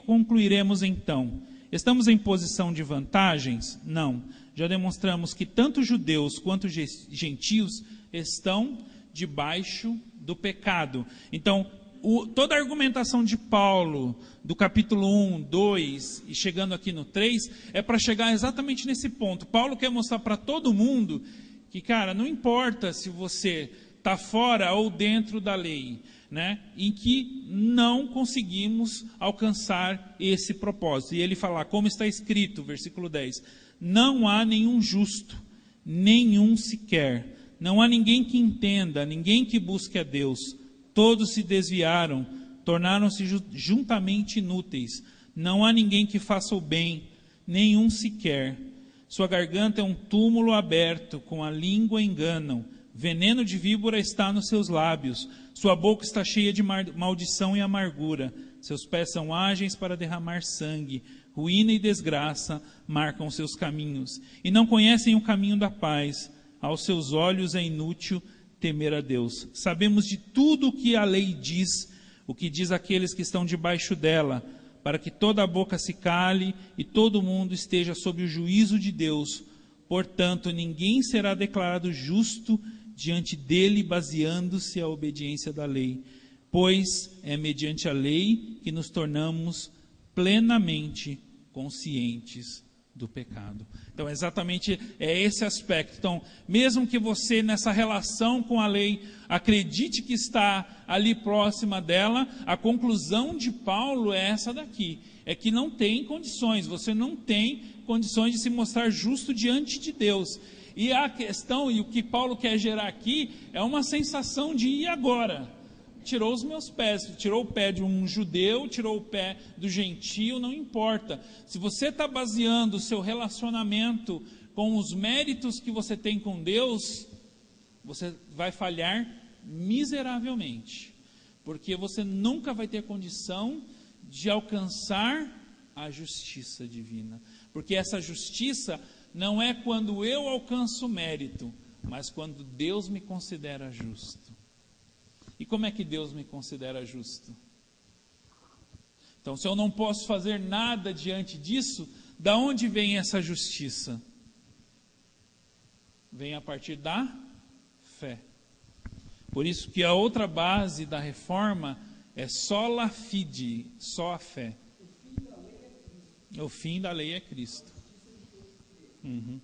concluiremos então? Estamos em posição de vantagens? Não. Já demonstramos que tanto judeus quanto gentios estão debaixo do pecado. Então, toda a argumentação de Paulo, do capítulo 1, 2 e chegando aqui no 3, é para chegar exatamente nesse ponto. Paulo quer mostrar para todo mundo que, cara, não importa se você está fora ou dentro da lei, né, em que não conseguimos alcançar esse propósito. E ele fala, como está escrito, versículo 10, não há nenhum justo, nenhum sequer. Não há ninguém que entenda, ninguém que busque a Deus. Todos se desviaram, tornaram-se juntamente inúteis. Não há ninguém que faça o bem, nenhum sequer. Sua garganta é um túmulo aberto, com a língua enganam. Veneno de víbora está nos seus lábios. Sua boca está cheia de maldição e amargura. Seus pés são ágeis para derramar sangue. Ruína e desgraça marcam seus caminhos. E não conhecem o caminho da paz. Aos seus olhos é inútil temer a Deus. Sabemos de tudo o que a lei diz, o que diz aqueles que estão debaixo dela, para que toda a boca se cale e todo mundo esteja sob o juízo de Deus. Portanto, ninguém será declarado justo diante dele, baseando-se a obediência da lei, pois é mediante a lei que nos tornamos plenamente conscientes do pecado. Então, exatamente é esse aspecto. Então, mesmo que você, nessa relação com a lei, acredite que está ali próxima dela, a conclusão de Paulo é essa daqui, é que não tem condições, você não tem condições de se mostrar justo diante de Deus. E a questão, e o que Paulo quer gerar aqui, é uma sensação de e agora? Tirou os meus pés, tirou o pé de um judeu, tirou o pé do gentio, não importa. Se você está baseando o seu relacionamento com os méritos que você tem com Deus, você vai falhar miseravelmente, porque você nunca vai ter condição de alcançar a justiça divina, porque essa justiça não é quando eu alcanço o mérito, mas quando Deus me considera justo. E como é que Deus me considera justo? Então, se eu não posso fazer nada diante disso, da onde vem essa justiça? Vem a partir da fé. Por isso que a outra base da reforma é sola fide, só a fé. O fim da lei é Cristo. Uhum.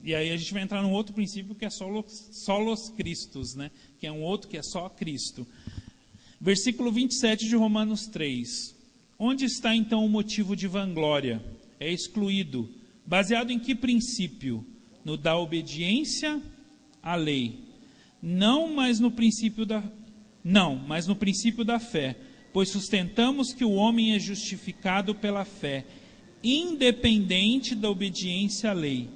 E aí a gente vai entrar num outro princípio que é solos Christus, né? Que é um outro que é só Cristo. Versículo 27 de Romanos 3. Onde está então o motivo de vanglória? É excluído. Baseado em que princípio? No da obediência à lei. Mas no princípio da fé. Pois sustentamos que o homem é justificado pela fé, independente da obediência à lei.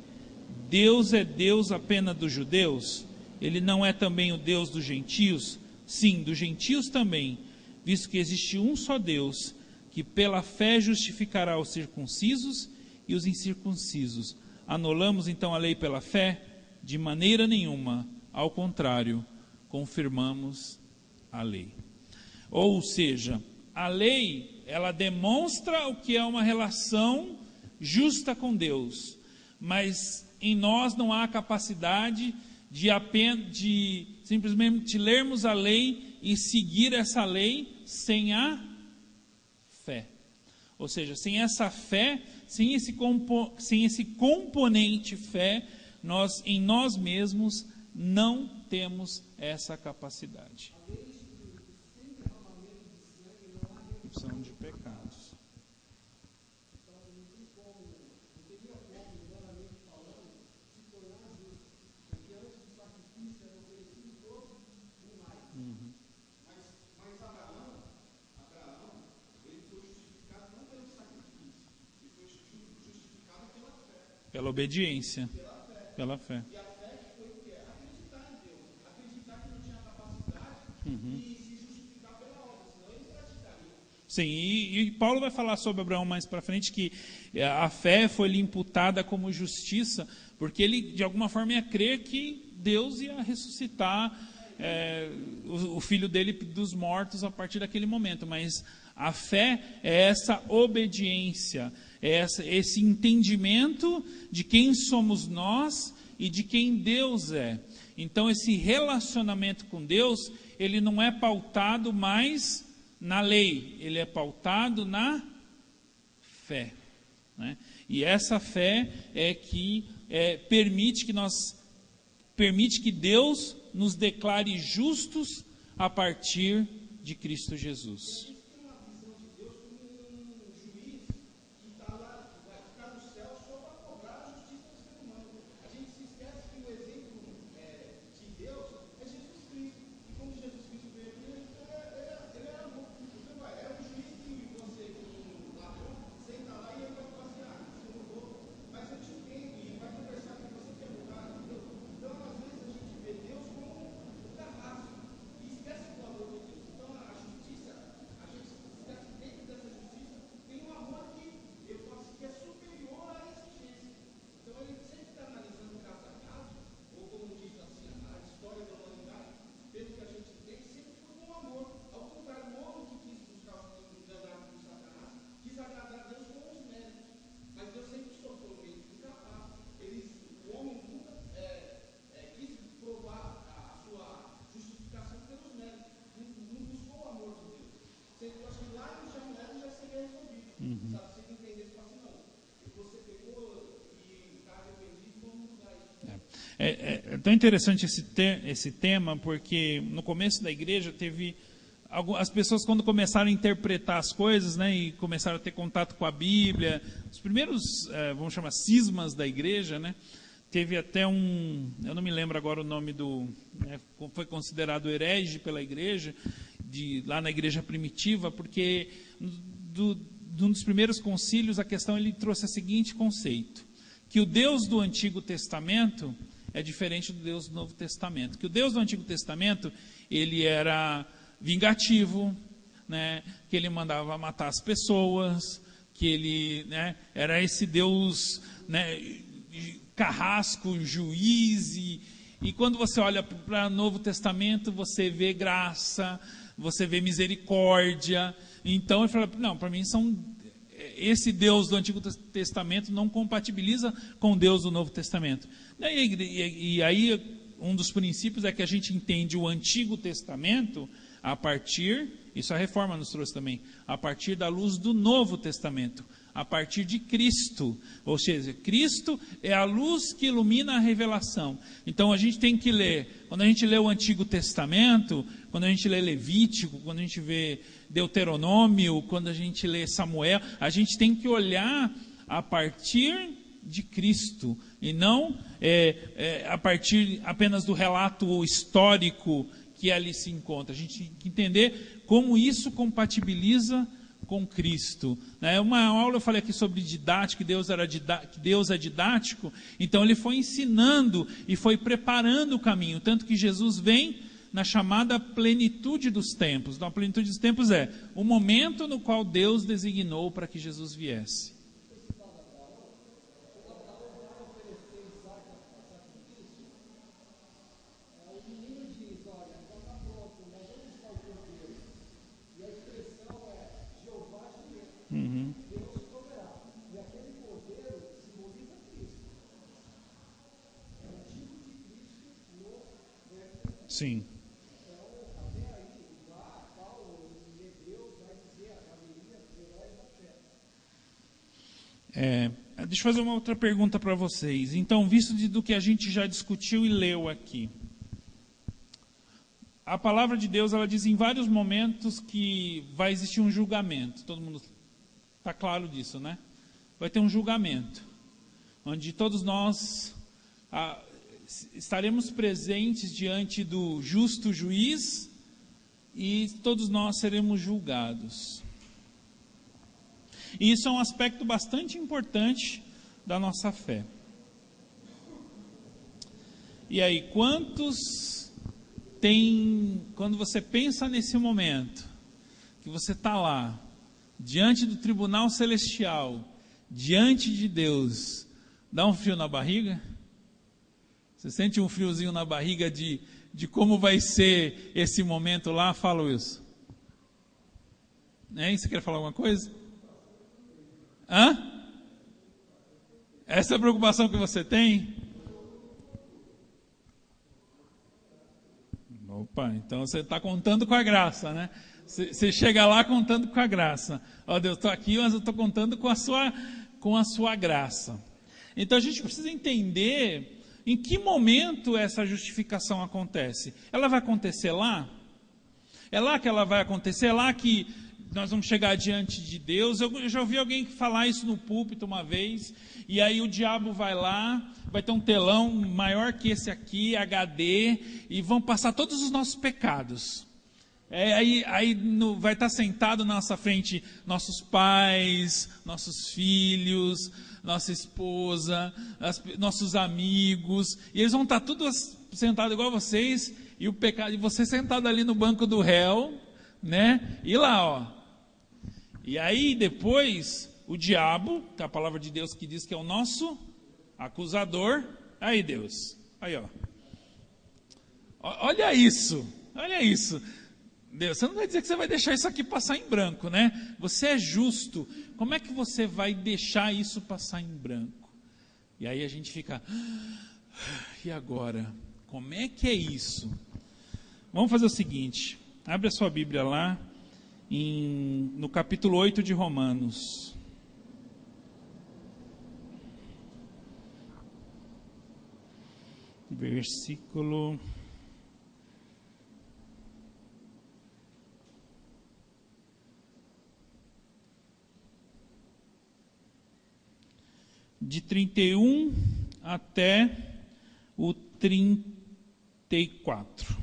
Deus é Deus apenas dos judeus? Ele não é também o Deus dos gentios? Sim, dos gentios também, visto que existe um só Deus, que pela fé justificará os circuncisos e os incircuncisos. Anulamos então a lei pela fé? De maneira nenhuma, ao contrário, confirmamos a lei. Ou seja, a lei, ela demonstra o que é uma relação justa com Deus, mas em nós não há capacidade de simplesmente lermos a lei e seguir essa lei sem a fé. Ou seja, sem essa fé, sem esse componente fé, nós em nós mesmos não temos essa capacidade. Remissão de pecados. Mas Abraão, ele foi justificado não pelo sacrifício, ele foi justificado pela fé. Pela obediência. Pela fé. E a fé que foi o quê? Acreditar em Deus, acreditar que não tinha capacidade e se justificar pela obra, senão ele praticaria. Sim, e Paulo vai falar sobre Abraão mais para frente, que a fé foi-lhe imputada como justiça, porque ele, de alguma forma, ia crer que Deus ia ressuscitar o filho dele dos mortos a partir daquele momento. Mas a fé é essa obediência, é esse entendimento de quem somos nós e de quem Deus é. Então, esse relacionamento com Deus, ele não é pautado mais na lei, ele é pautado na fé, né? E essa fé é que permite que Deus nos declare justos a partir de Cristo Jesus. É tão interessante esse tema, porque no começo da igreja teve as pessoas, quando começaram a interpretar as coisas, né, e começaram a ter contato com a Bíblia, os primeiros, vamos chamar, cismas da igreja, né, teve até eu não me lembro agora o nome foi considerado herege pela igreja, lá na igreja primitiva, porque de um dos primeiros concílios, a questão, ele trouxe o seguinte conceito, que o Deus do Antigo Testamento é diferente do Deus do Novo Testamento. Que o Deus do Antigo Testamento, ele era vingativo, né, que ele mandava matar as pessoas, que ele, né, era esse Deus, né, carrasco, juiz, e quando você olha para o Novo Testamento, você vê graça, você vê misericórdia. Então ele fala, não, para mim esse Deus do Antigo Testamento não compatibiliza com o Deus do Novo Testamento. E aí, um dos princípios é que a gente entende o Antigo Testamento a partir, isso a Reforma nos trouxe também, a partir da luz do Novo Testamento, a partir de Cristo. Ou seja, Cristo é a luz que ilumina a revelação. Então a gente tem que ler, quando a gente lê o Antigo Testamento, quando a gente lê Levítico, quando a gente vê Deuteronômio, quando a gente lê Samuel, a gente tem que olhar a partir de Cristo, e não a partir apenas do relato histórico que ali se encontra. A gente tem que entender como isso compatibiliza com Cristo. Uma aula eu falei aqui sobre didática, que Deus é didático, então ele foi ensinando e foi preparando o caminho, tanto que Jesus vem na chamada plenitude dos tempos. Então a plenitude dos tempos é o momento no qual Deus designou para que Jesus viesse. Uhum. Sim. Deixa eu fazer uma outra pergunta para vocês. Então, visto do que a gente já discutiu e leu aqui, a palavra de Deus, ela diz em vários momentos que vai existir um julgamento. Todo mundo está claro disso, né? Vai ter um julgamento, onde todos nós estaremos presentes diante do justo juiz e todos nós seremos julgados. E isso é um aspecto bastante importante da nossa fé. E aí, quando você pensa nesse momento, que você está lá, diante do tribunal celestial, diante de Deus, dá um frio na barriga? Você sente um friozinho na barriga de como vai ser esse momento lá? Fala, Wilson. Você quer falar alguma coisa? Essa é a preocupação que você tem? Opa, então você está contando com a graça, né? Você chega lá contando com a graça. Ó Deus, estou aqui, mas eu estou contando com a sua graça. Então a gente precisa entender em que momento essa justificação acontece. Ela vai acontecer lá? É lá que ela vai acontecer? É lá que nós vamos chegar diante de Deus? Eu já ouvi alguém falar isso no púlpito uma vez, e aí o diabo vai lá, vai ter um telão maior que esse aqui, HD, e vão passar todos os nossos pecados. Vai estar sentado na nossa frente nossos pais, nossos filhos, nossa esposa, nossos amigos, e eles vão estar todos sentados igual vocês, e o pecado, e você sentado ali no banco do réu, né? E lá, ó. E aí depois o diabo, que é a palavra de Deus que diz que é o nosso acusador. Aí Deus, aí ó. Olha isso, olha isso. Deus, você não vai dizer que você vai deixar isso aqui passar em branco, né? Você é justo. Como é que você vai deixar isso passar em branco? E aí a gente fica, e agora? Como é que é isso? Vamos fazer o seguinte, abre a sua Bíblia lá, no capítulo 8 de Romanos. Versículo... de 31 até o 34.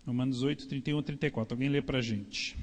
Romanos 8, 31 a 34. Alguém lê para a gente.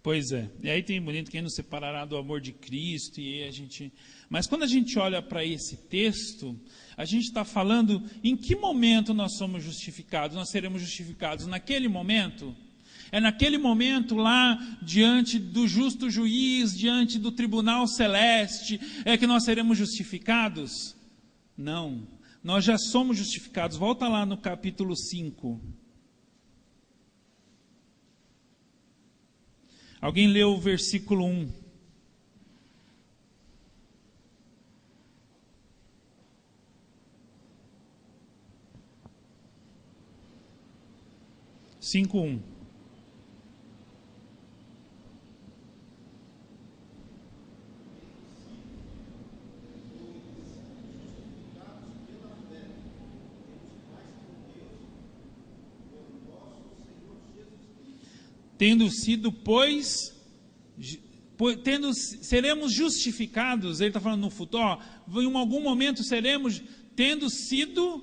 Pois é, e aí tem bonito quem nos separará do amor de Cristo, e a gente... Mas quando a gente olha para esse texto, a gente está falando em que momento nós somos justificados, nós seremos justificados naquele momento? É naquele momento lá, diante do justo juiz, diante do tribunal celeste, é que nós seremos justificados? Não, nós já somos justificados. Volta lá no capítulo 5. Alguém leu o versículo 1. Cinco, 1. Tendo sido, seremos justificados, ele está falando no futuro, em algum momento seremos, tendo sido,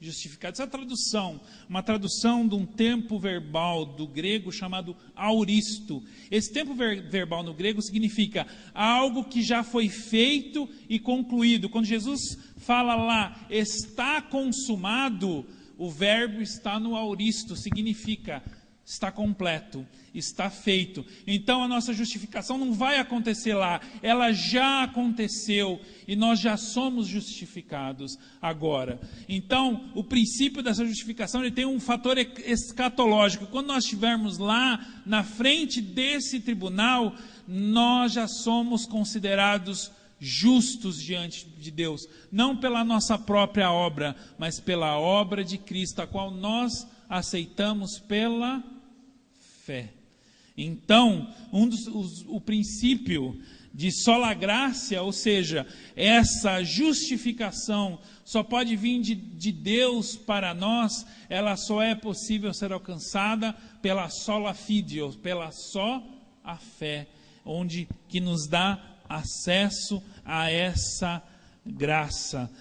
justificados. Essa tradução, uma tradução de um tempo verbal do grego chamado auristo. Esse tempo verbal no grego significa algo que já foi feito e concluído. Quando Jesus fala lá, está consumado, o verbo está no auristo, significa está completo, está feito. Então a nossa justificação não vai acontecer lá, ela já aconteceu e nós já somos justificados agora. Então o princípio dessa justificação ele tem um fator escatológico. Quando nós estivermos lá na frente desse tribunal, nós já somos considerados justos diante de Deus, não pela nossa própria obra, mas pela obra de Cristo, a qual nós aceitamos pela fé. Então, o princípio de sola graça, ou seja, essa justificação só pode vir de Deus para nós, ela só é possível ser alcançada pela sola fide, ou pela só a fé, que nos dá acesso a essa graça.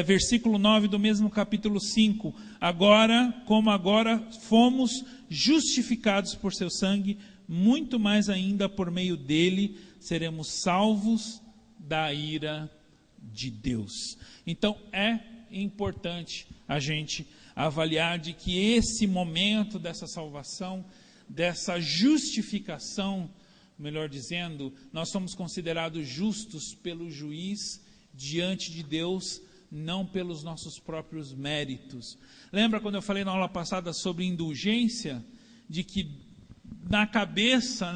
Versículo 9 do mesmo capítulo 5. Como agora fomos justificados por seu sangue, muito mais ainda por meio dele seremos salvos da ira de Deus. Então é importante a gente avaliar de que esse momento dessa salvação, dessa justificação, melhor dizendo, nós somos considerados justos pelo juiz diante de Deus, não pelos nossos próprios méritos. Lembra quando eu falei na aula passada sobre indulgência? De que na cabeça,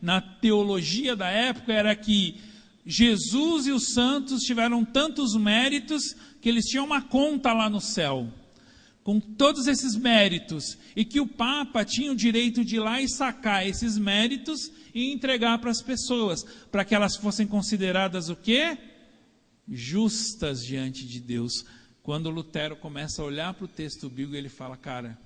na teologia da época, era que Jesus e os santos tiveram tantos méritos que eles tinham uma conta lá no céu, com todos esses méritos, e que o Papa tinha o direito de ir lá e sacar esses méritos e entregar para as pessoas, para que elas fossem consideradas o quê? Justas diante de Deus. Quando Lutero começa a olhar para o texto bíblico, ele fala, cara,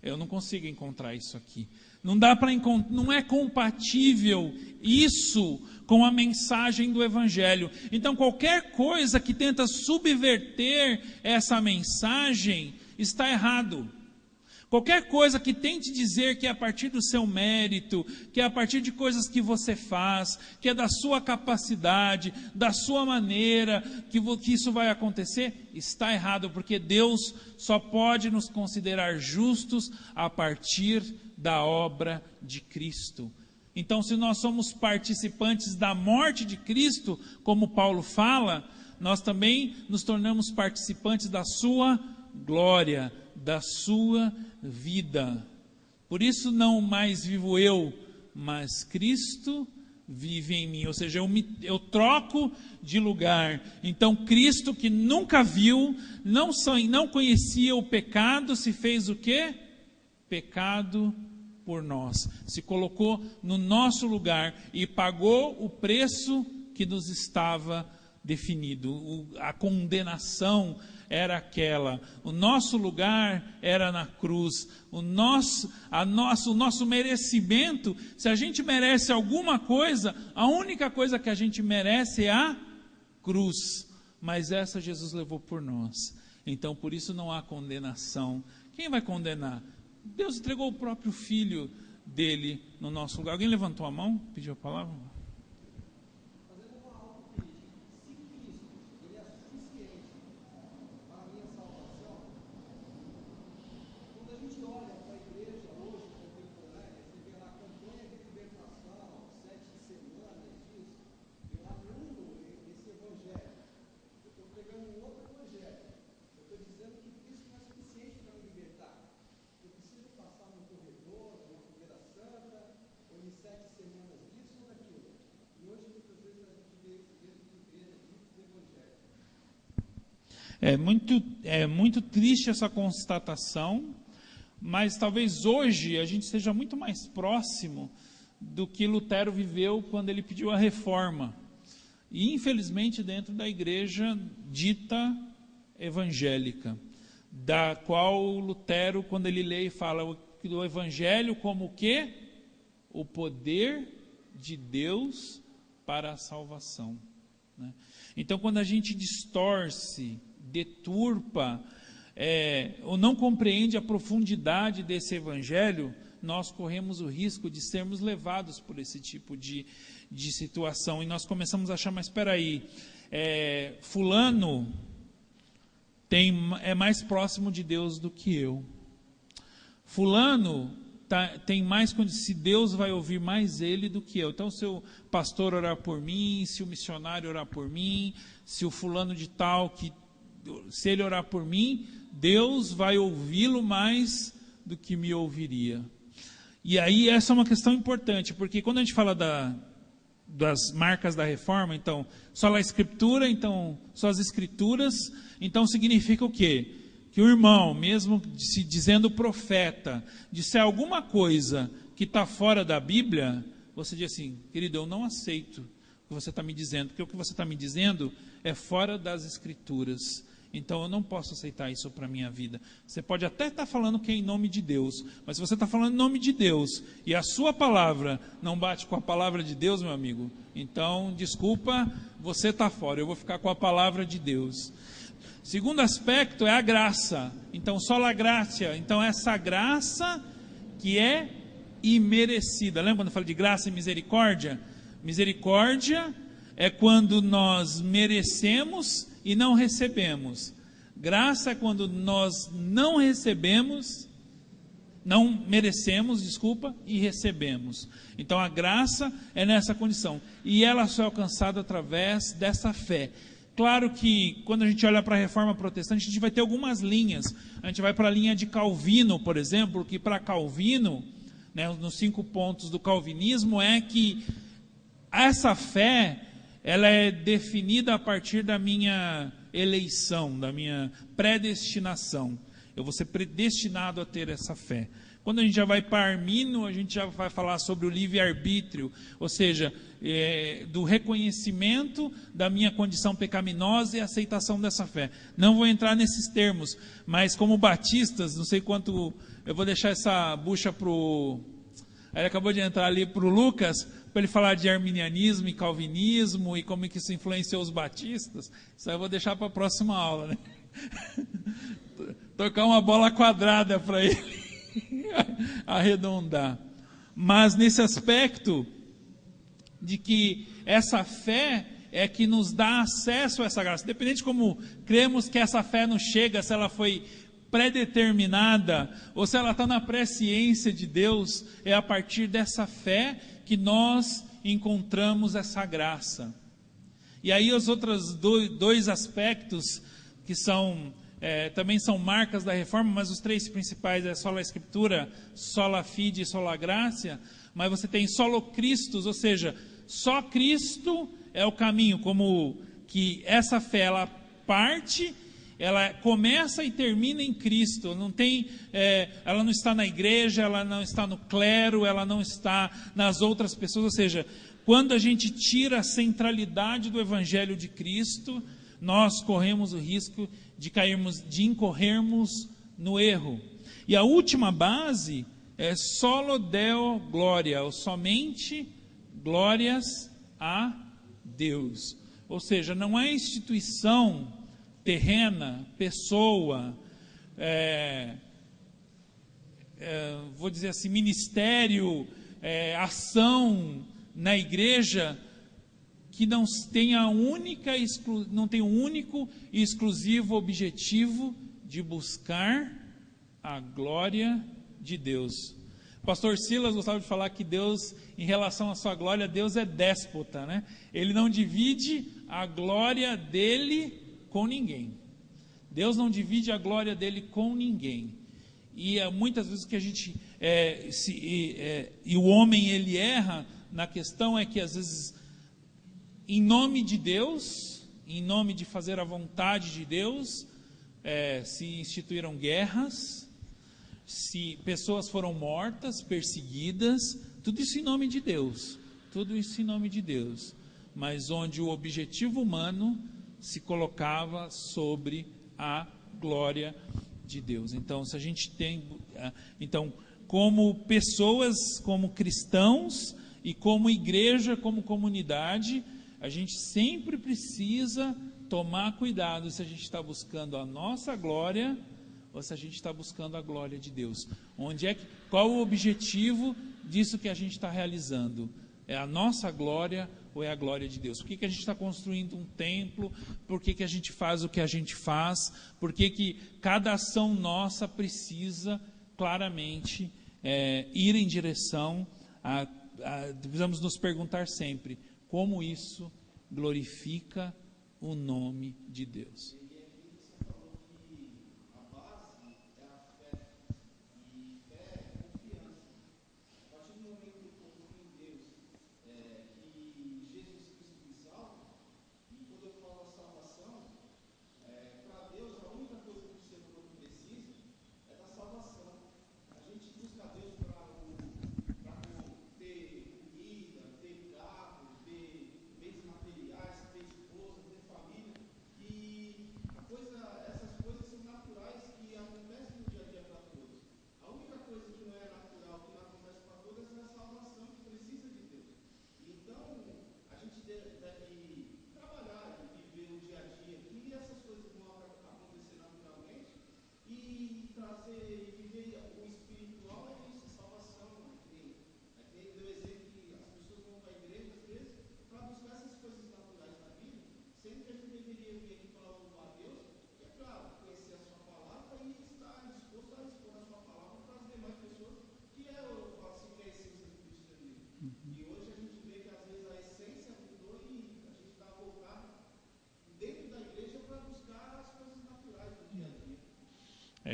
eu não consigo encontrar isso aqui. Não dá para encontrar, não é compatível isso com a mensagem do Evangelho. Então qualquer coisa que tenta subverter essa mensagem está errado. Qualquer coisa que tente dizer que é a partir do seu mérito, que é a partir de coisas que você faz, que é da sua capacidade, da sua maneira, que isso vai acontecer, está errado, porque Deus só pode nos considerar justos a partir da obra de Cristo. Então, se nós somos participantes da morte de Cristo, como Paulo fala, nós também nos tornamos participantes da sua glória, da sua vida. Por isso não mais vivo eu, mas Cristo vive em mim. Ou seja, eu troco de lugar. Então Cristo, que nunca viu, não conhecia o pecado, se fez o quê? Pecado por nós. Se colocou no nosso lugar e pagou o preço que nos estava definido. A condenação era aquela, o nosso lugar era na cruz, o nosso merecimento, se a gente merece alguma coisa, a única coisa que a gente merece é a cruz, mas essa Jesus levou por nós. Então por isso não há condenação. Quem vai condenar? Deus entregou o próprio Filho dele no nosso lugar. Alguém levantou a mão? Pediu a palavra? É muito triste essa constatação, mas talvez hoje a gente esteja muito mais próximo do que Lutero viveu quando ele pediu a reforma. E infelizmente dentro da igreja dita evangélica, da qual Lutero, quando ele lê e fala do evangelho como o quê? O poder de Deus para a salvação. Então quando a gente distorce deturpa, ou não compreende a profundidade desse evangelho, nós corremos o risco de sermos levados por esse tipo de situação. E nós começamos a achar, mas espera aí, fulano é mais próximo de Deus do que eu. Fulano tem mais condição, se Deus vai ouvir mais ele do que eu. Então, se o pastor orar por mim, se o missionário orar por mim, se o fulano de tal, se ele orar por mim, Deus vai ouvi-lo mais do que me ouviria. E aí essa é uma questão importante, porque quando a gente fala das marcas da reforma, então, só a escritura, então, só as escrituras, então significa o quê? Que o irmão, mesmo se dizendo profeta, disser alguma coisa que está fora da Bíblia, você diz assim, querido, eu não aceito o que você está me dizendo, porque o que você está me dizendo é fora das escrituras. Então eu não posso aceitar isso para a minha vida. Você pode até estar falando que é em nome de Deus, mas se você está falando em nome de Deus e a sua palavra não bate com a palavra de Deus, meu amigo, então, desculpa, você está fora, eu vou ficar com a palavra de Deus. Segundo aspecto é a graça. Então, só a graça. Então, essa graça que é imerecida. Lembra quando eu falo de graça e misericórdia? Misericórdia é quando nós merecemos e não recebemos. Graça é quando nós não merecemos, e recebemos. Então a graça é nessa condição. E ela só é alcançada através dessa fé. Claro que quando a gente olha para a reforma protestante, a gente vai ter algumas linhas. A gente vai para a linha de Calvino, por exemplo, que para Calvino, né, nos 5 pontos do calvinismo, é que essa fé, ela é definida a partir da minha eleição, da minha predestinação. Eu vou ser predestinado a ter essa fé. Quando a gente já vai para Armínio, a gente já vai falar sobre o livre-arbítrio, ou seja, do reconhecimento da minha condição pecaminosa e a aceitação dessa fé. Não vou entrar nesses termos, mas como batistas, não sei quanto, eu vou deixar essa bucha para o... Ele acabou de entrar ali para o Lucas, para ele falar de arminianismo e calvinismo e como que isso influenciou os batistas. Isso aí eu vou deixar para a próxima aula, né? Tocar uma bola quadrada para ele arredondar. Mas nesse aspecto de que essa fé é que nos dá acesso a essa graça. Independente de como cremos que essa fé nos chega, se ela foi predeterminada ou se ela está na presciência de Deus, é a partir dessa fé que nós encontramos essa graça. E aí os outros dois aspectos que são também são marcas da reforma, mas os 3 principais é sola escritura, sola fide e sola gratia. Mas você tem solo Christus, ou seja, só Cristo é o caminho, como que essa fé ela parte, ela começa e termina em Cristo. Não tem, ela não está na igreja, ela não está no clero, ela não está nas outras pessoas. Ou seja, quando a gente tira a centralidade do Evangelho de Cristo, nós corremos o risco de incorrermos no erro. E a última base é solo Deo Gloria, ou somente glórias a Deus. Ou seja, não é instituição terrena, pessoa, vou dizer assim, ministério, ação na igreja que não tem um único e exclusivo objetivo de buscar a glória de Deus. O pastor Silas gostava de falar que Deus, em relação à sua glória, Deus é déspota, né? Ele não divide a glória dele com ninguém. Deus não divide a glória dele com ninguém. E muitas vezes que a gente e o homem ele erra na questão é que às vezes em nome de Deus, em nome de fazer a vontade de Deus, se instituíram guerras, se pessoas foram mortas, perseguidas, tudo isso em nome de Deus, tudo isso em nome de Deus, mas onde o objetivo humano se colocava sobre a glória de Deus. Então, se a gente tem, então, como pessoas, como cristãos e como igreja, como comunidade, a gente sempre precisa tomar cuidado se a gente está buscando a nossa glória ou se a gente está buscando a glória de Deus. Qual o objetivo disso que a gente está realizando? É a nossa glória ou é a glória de Deus? Por que a gente está construindo um templo? Por que a gente faz o que a gente faz? Por que cada ação nossa precisa claramente ir em direção precisamos nos perguntar sempre, como isso glorifica o nome de Deus?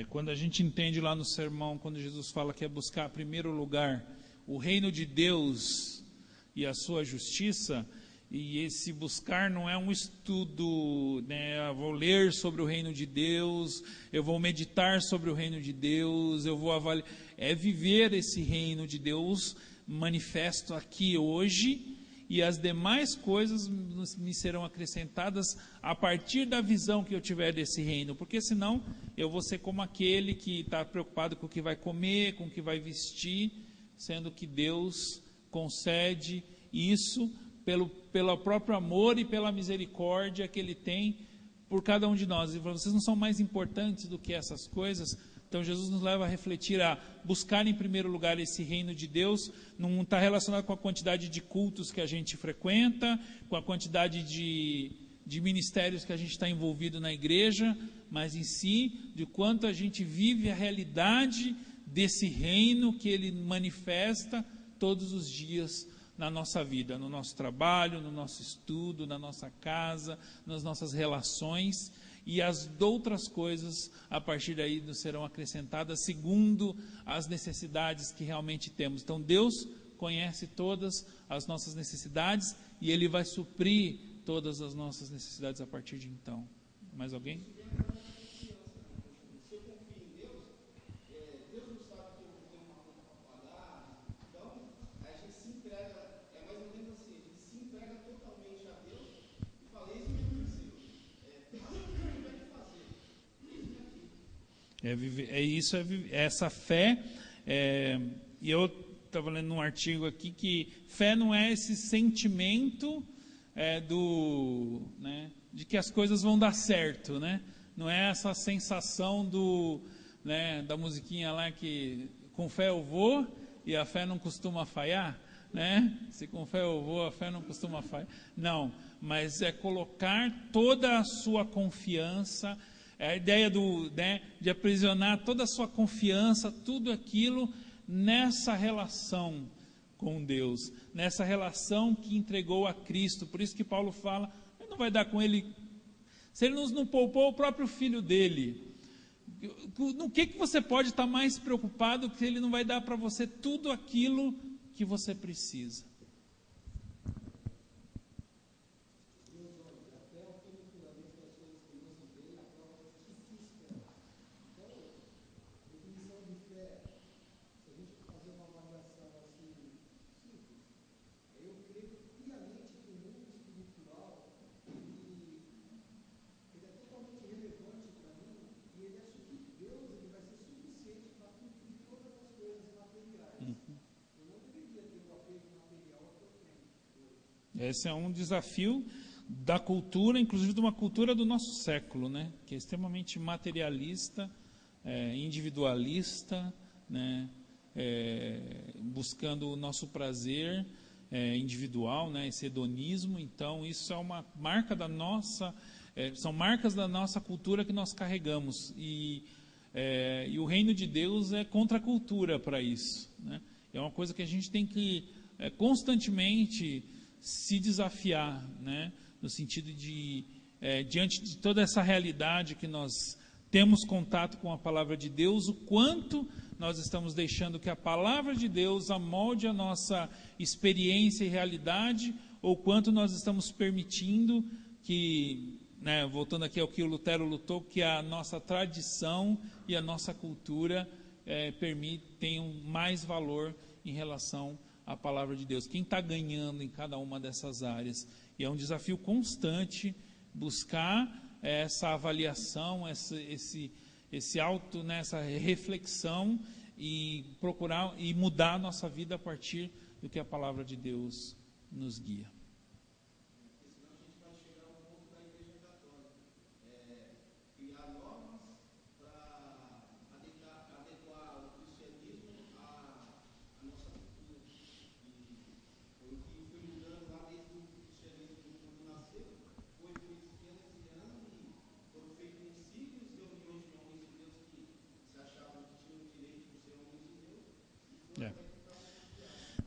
Quando a gente entende lá no sermão, quando Jesus fala que é buscar em primeiro lugar o reino de Deus e a sua justiça, e esse buscar não é um estudo, né? Eu vou ler sobre o reino de Deus, eu vou meditar sobre o reino de Deus, eu vou avaliar, é viver esse reino de Deus manifesto aqui hoje, e as demais coisas me serão acrescentadas a partir da visão que eu tiver desse reino, porque senão eu vou ser como aquele que está preocupado com o que vai comer, com o que vai vestir, sendo que Deus concede isso pelo próprio amor e pela misericórdia que Ele tem por cada um de nós. E vocês não são mais importantes do que essas coisas. Então Jesus nos leva a refletir, a buscar em primeiro lugar esse reino de Deus. Não está relacionado com a quantidade de cultos que a gente frequenta, com a quantidade de ministérios que a gente está envolvido na igreja, mas em si, de quanto a gente vive a realidade desse reino que Ele manifesta todos os dias na nossa vida, no nosso trabalho, no nosso estudo, na nossa casa, nas nossas relações. E as outras coisas, a partir daí, nos serão acrescentadas segundo as necessidades que realmente temos. Então, Deus conhece todas as nossas necessidades e Ele vai suprir todas as nossas necessidades a partir de então. Mais alguém? Essa fé, e eu estava lendo um artigo aqui que fé não é esse sentimento de que as coisas vão dar certo, né? Não é essa sensação da musiquinha lá que com fé eu vou e a fé não costuma falhar, né? Se com fé eu vou, a fé não costuma falhar. Não, mas é colocar toda a sua confiança. É a ideia de aprisionar toda a sua confiança, tudo aquilo nessa relação com Deus, nessa relação que entregou a Cristo. Por isso que Paulo fala, ele não vai dar com ele, se ele não poupou o próprio filho dele, no que você pode estar mais preocupado que ele não vai dar para você tudo aquilo que você precisa? Esse é um desafio da cultura, inclusive de uma cultura do nosso século, né? Que é extremamente materialista, individualista, né? Buscando o nosso prazer individual, né? Esse hedonismo. Então, isso é uma marca da nossa, são marcas da nossa cultura que nós carregamos. E o reino de Deus é contra a cultura para isso, né? É uma coisa que a gente tem que constantemente se desafiar, né? No sentido de, diante de toda essa realidade que nós temos contato com a palavra de Deus, o quanto nós estamos deixando que a palavra de Deus amolde a nossa experiência e realidade, ou quanto nós estamos permitindo que, né, voltando aqui ao que o Lutero lutou, que a nossa tradição e a nossa cultura tenham mais valor em relação à palavra de Deus. Quem está ganhando em cada uma dessas áreas? E é um desafio constante buscar essa avaliação, esse auto, né, essa reflexão e procurar e mudar a nossa vida a partir do que a palavra de Deus nos guia.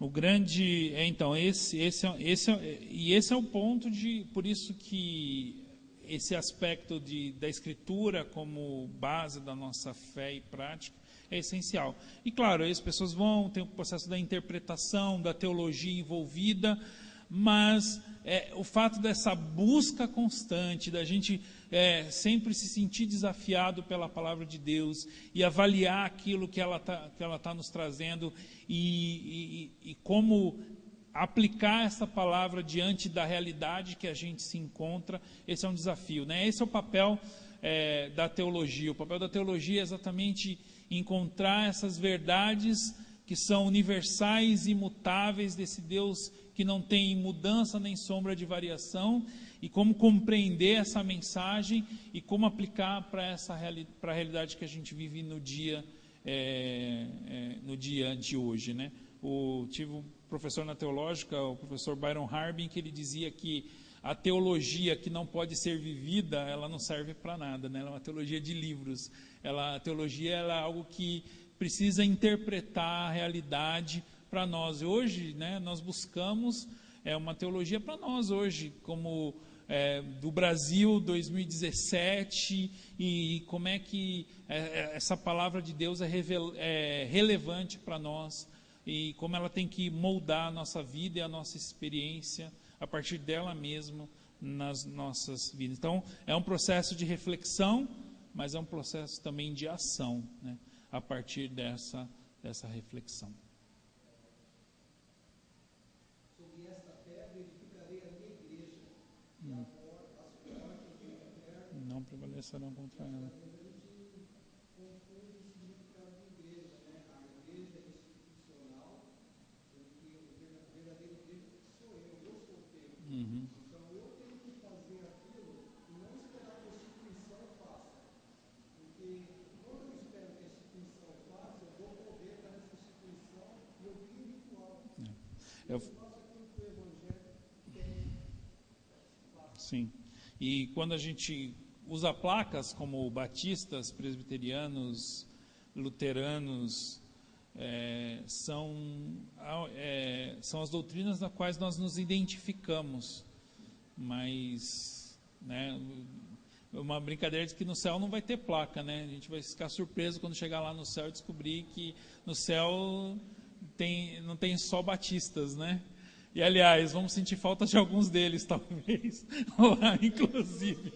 O grande, então, esse é o ponto por isso que esse aspecto da Escritura como base da nossa fé e prática é essencial. E claro, aí as pessoas tem o processo da interpretação, da teologia envolvida, mas o fato dessa busca constante, da gente sempre se sentir desafiado pela palavra de Deus e avaliar aquilo que ela tá nos trazendo e como aplicar essa palavra diante da realidade que a gente se encontra, esse é um desafio, né? Esse é o papel da teologia. O papel da teologia é exatamente encontrar essas verdades que são universais e imutáveis desse Deus que não tem mudança nem sombra de variação, e como compreender essa mensagem e como aplicar para a realidade que a gente vive no dia de hoje, né? Tive um professor na teológica, o professor Byron Harbin, que ele dizia que a teologia que não pode ser vivida, ela não serve para nada, né? Ela é uma teologia de livros. A teologia é algo que precisa interpretar a realidade para nós. E hoje, né, nós buscamos uma teologia para nós hoje, como do Brasil 2017, e como é que essa palavra de Deus é relevante para nós, e como ela tem que moldar a nossa vida e a nossa experiência a partir dela mesmo nas nossas vidas. Então, é um processo de reflexão, mas é um processo também de ação, né, a partir dessa reflexão. Sobre esta pedra edificarei a minha igreja, e as portas do inferno não prevalecerão contra ela. Confunde o significado de igreja, né? A igreja é institucional, porque o verdadeiro igreja sou eu sou o templo. Então eu tenho que fazer aquilo e não esperar que a instituição faça. Porque quando eu espero que a instituição faça, eu vou correr para essa instituição e eu vim ritual. Eu faço aquilo que o Evangelho tem. Sim. E quando a gente usa placas como batistas, presbiterianos, luteranos, são as doutrinas das quais nós nos identificamos. Mas, né, uma brincadeira de que no céu não vai ter placa, né? A gente vai ficar surpreso quando chegar lá no céu e descobrir que no céu não tem só batistas, né? E, aliás, vamos sentir falta de alguns deles, talvez, lá, inclusive.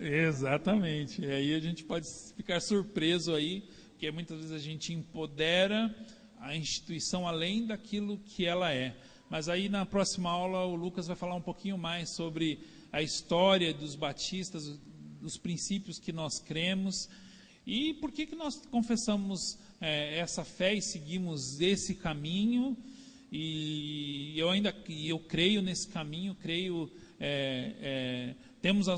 Exatamente. E aí a gente pode ficar surpreso aí, porque muitas vezes a gente empodera a instituição além daquilo que ela é. Mas aí na próxima aula o Lucas vai falar um pouquinho mais sobre a história dos batistas, dos princípios que nós cremos e por que nós confessamos essa fé e seguimos esse caminho E eu creio nesse caminho, temos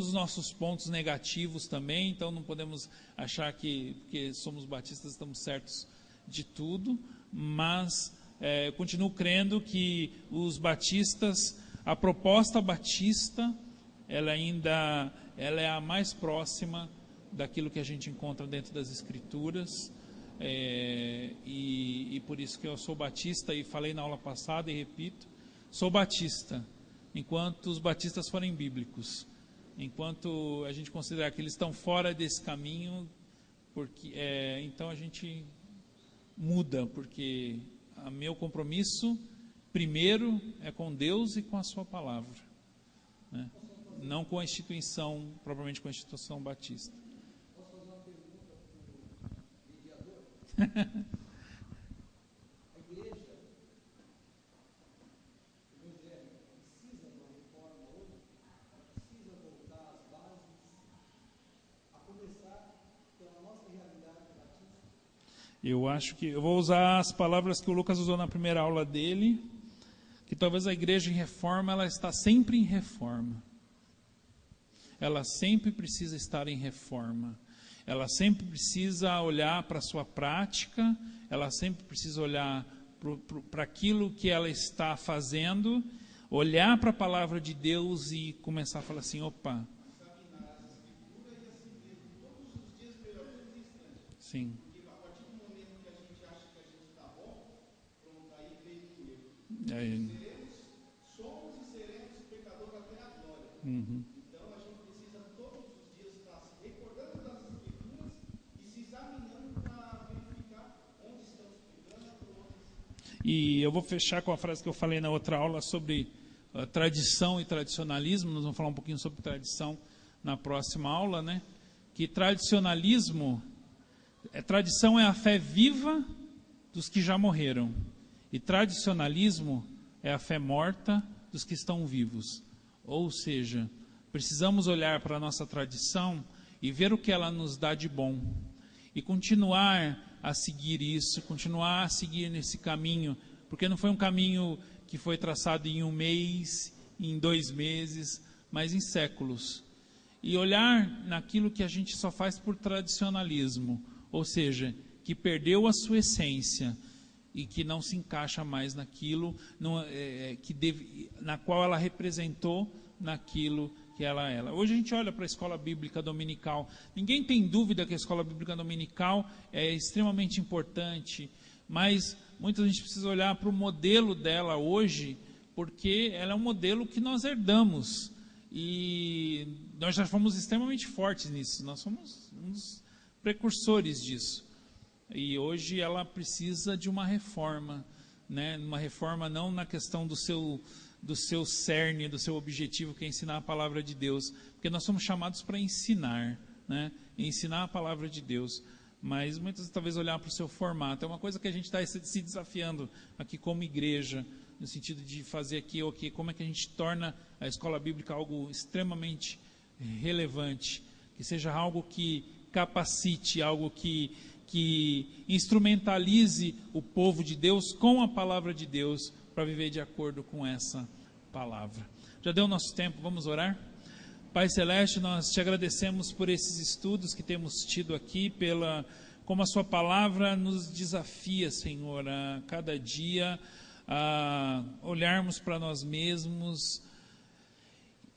os nossos pontos negativos também, então não podemos achar que porque somos batistas estamos certos de tudo, mas eu continuo crendo que os batistas, a proposta batista, ela é a mais próxima daquilo que a gente encontra dentro das Escrituras, e por isso que eu sou batista, e falei na aula passada e repito, sou batista, enquanto os batistas forem bíblicos. Enquanto a gente considerar que eles estão fora desse caminho, então a gente muda, porque o meu compromisso, primeiro, é com Deus e com a sua palavra, né? Não com a instituição, propriamente com a instituição batista. Posso fazer uma pergunta para o mediador? A igreja evangélica precisa de uma reforma hoje? Ela precisa voltar às bases, a começar pela nossa realidade batista? Eu acho que eu vou usar as palavras que o Lucas usou na primeira aula dele, que talvez a igreja em reforma, ela está sempre em reforma. Ela sempre precisa estar em reforma. Ela sempre precisa olhar para a sua prática, ela sempre precisa olhar para aquilo que ela está fazendo, olhar para a palavra de Deus e começar a falar assim, opa. Sim. Somos e seremos pecadores até a glória. Uhum. Então a gente precisa todos os dias estar se recordando das Escrituras e se examinando para verificar onde estamos pecando. E eu vou fechar com a frase que eu falei na outra aula sobre tradição e tradicionalismo. Nós vamos falar um pouquinho sobre tradição na próxima aula, né? Que tradicionalismo, tradição é a fé viva dos que já morreram. E tradicionalismo é a fé morta dos que estão vivos. Ou seja, precisamos olhar para a nossa tradição e ver o que ela nos dá de bom. E continuar a seguir isso, continuar a seguir nesse caminho, porque não foi um caminho que foi traçado em 1 mês, em 2 meses, mas em séculos. E olhar naquilo que a gente só faz por tradicionalismo, ou seja, que perdeu a sua essência, e que não se encaixa mais naquilo na qual ela representou, naquilo que ela era. Hoje a gente olha para a escola bíblica dominical. Ninguém tem dúvida que a escola bíblica dominical é extremamente importante, mas muita gente precisa olhar para o modelo dela hoje, porque ela é um modelo que nós herdamos. E nós já fomos extremamente fortes nisso. Nós somos um dos precursores disso. E hoje ela precisa de uma reforma, né? Uma reforma não na questão do seu cerne, do seu objetivo, que é ensinar a palavra de Deus, porque nós somos chamados para ensinar, né? Ensinar a palavra de Deus, mas muitas talvez olhar para o seu formato. É uma coisa que a gente está se desafiando aqui como igreja, no sentido de fazer aqui, como é que a gente torna a escola bíblica algo extremamente relevante, que seja algo que capacite, algo que instrumentalize o povo de Deus com a palavra de Deus para viver de acordo com essa palavra. Já deu nosso tempo, vamos orar? Pai Celeste, nós te agradecemos por esses estudos que temos tido aqui, como a sua palavra nos desafia, Senhor, a cada dia a olharmos para nós mesmos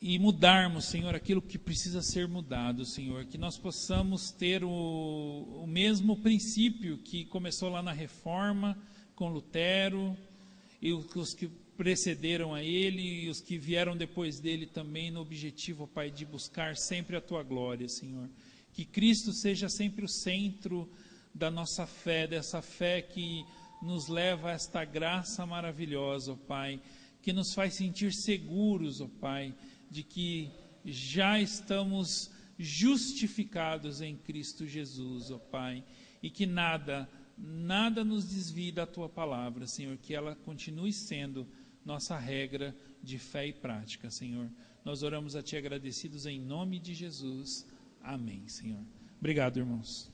e mudarmos, Senhor, aquilo que precisa ser mudado, Senhor, que nós possamos ter o mesmo princípio que começou lá na Reforma, com Lutero, e os que precederam a ele, e os que vieram depois dele também, no objetivo, Pai, de buscar sempre a Tua glória, Senhor. Que Cristo seja sempre o centro da nossa fé, dessa fé que nos leva a esta graça maravilhosa, ó Pai, que nos faz sentir seguros, ó Pai, de que já estamos justificados em Cristo Jesus, ó Pai, e que nada nos desvie da Tua palavra, Senhor, que ela continue sendo nossa regra de fé e prática, Senhor. Nós oramos a Ti agradecidos em nome de Jesus. Amém, Senhor. Obrigado, irmãos.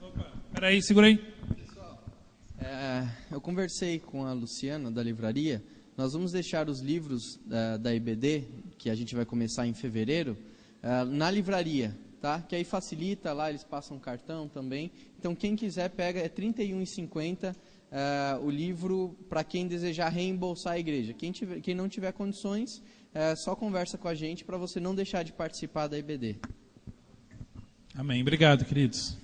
Opa, peraí, segura aí. Pessoal, Eu conversei com a Luciana, da livraria. Nós vamos deixar os livros da IBD, que a gente vai começar em fevereiro, na livraria, tá? Que aí facilita, lá eles passam cartão também. Então, quem quiser, pega, é R$ 31,50 o livro, para quem desejar reembolsar a igreja. Quem não tiver condições, só conversa com a gente para você não deixar de participar da IBD. Amém. Obrigado, queridos.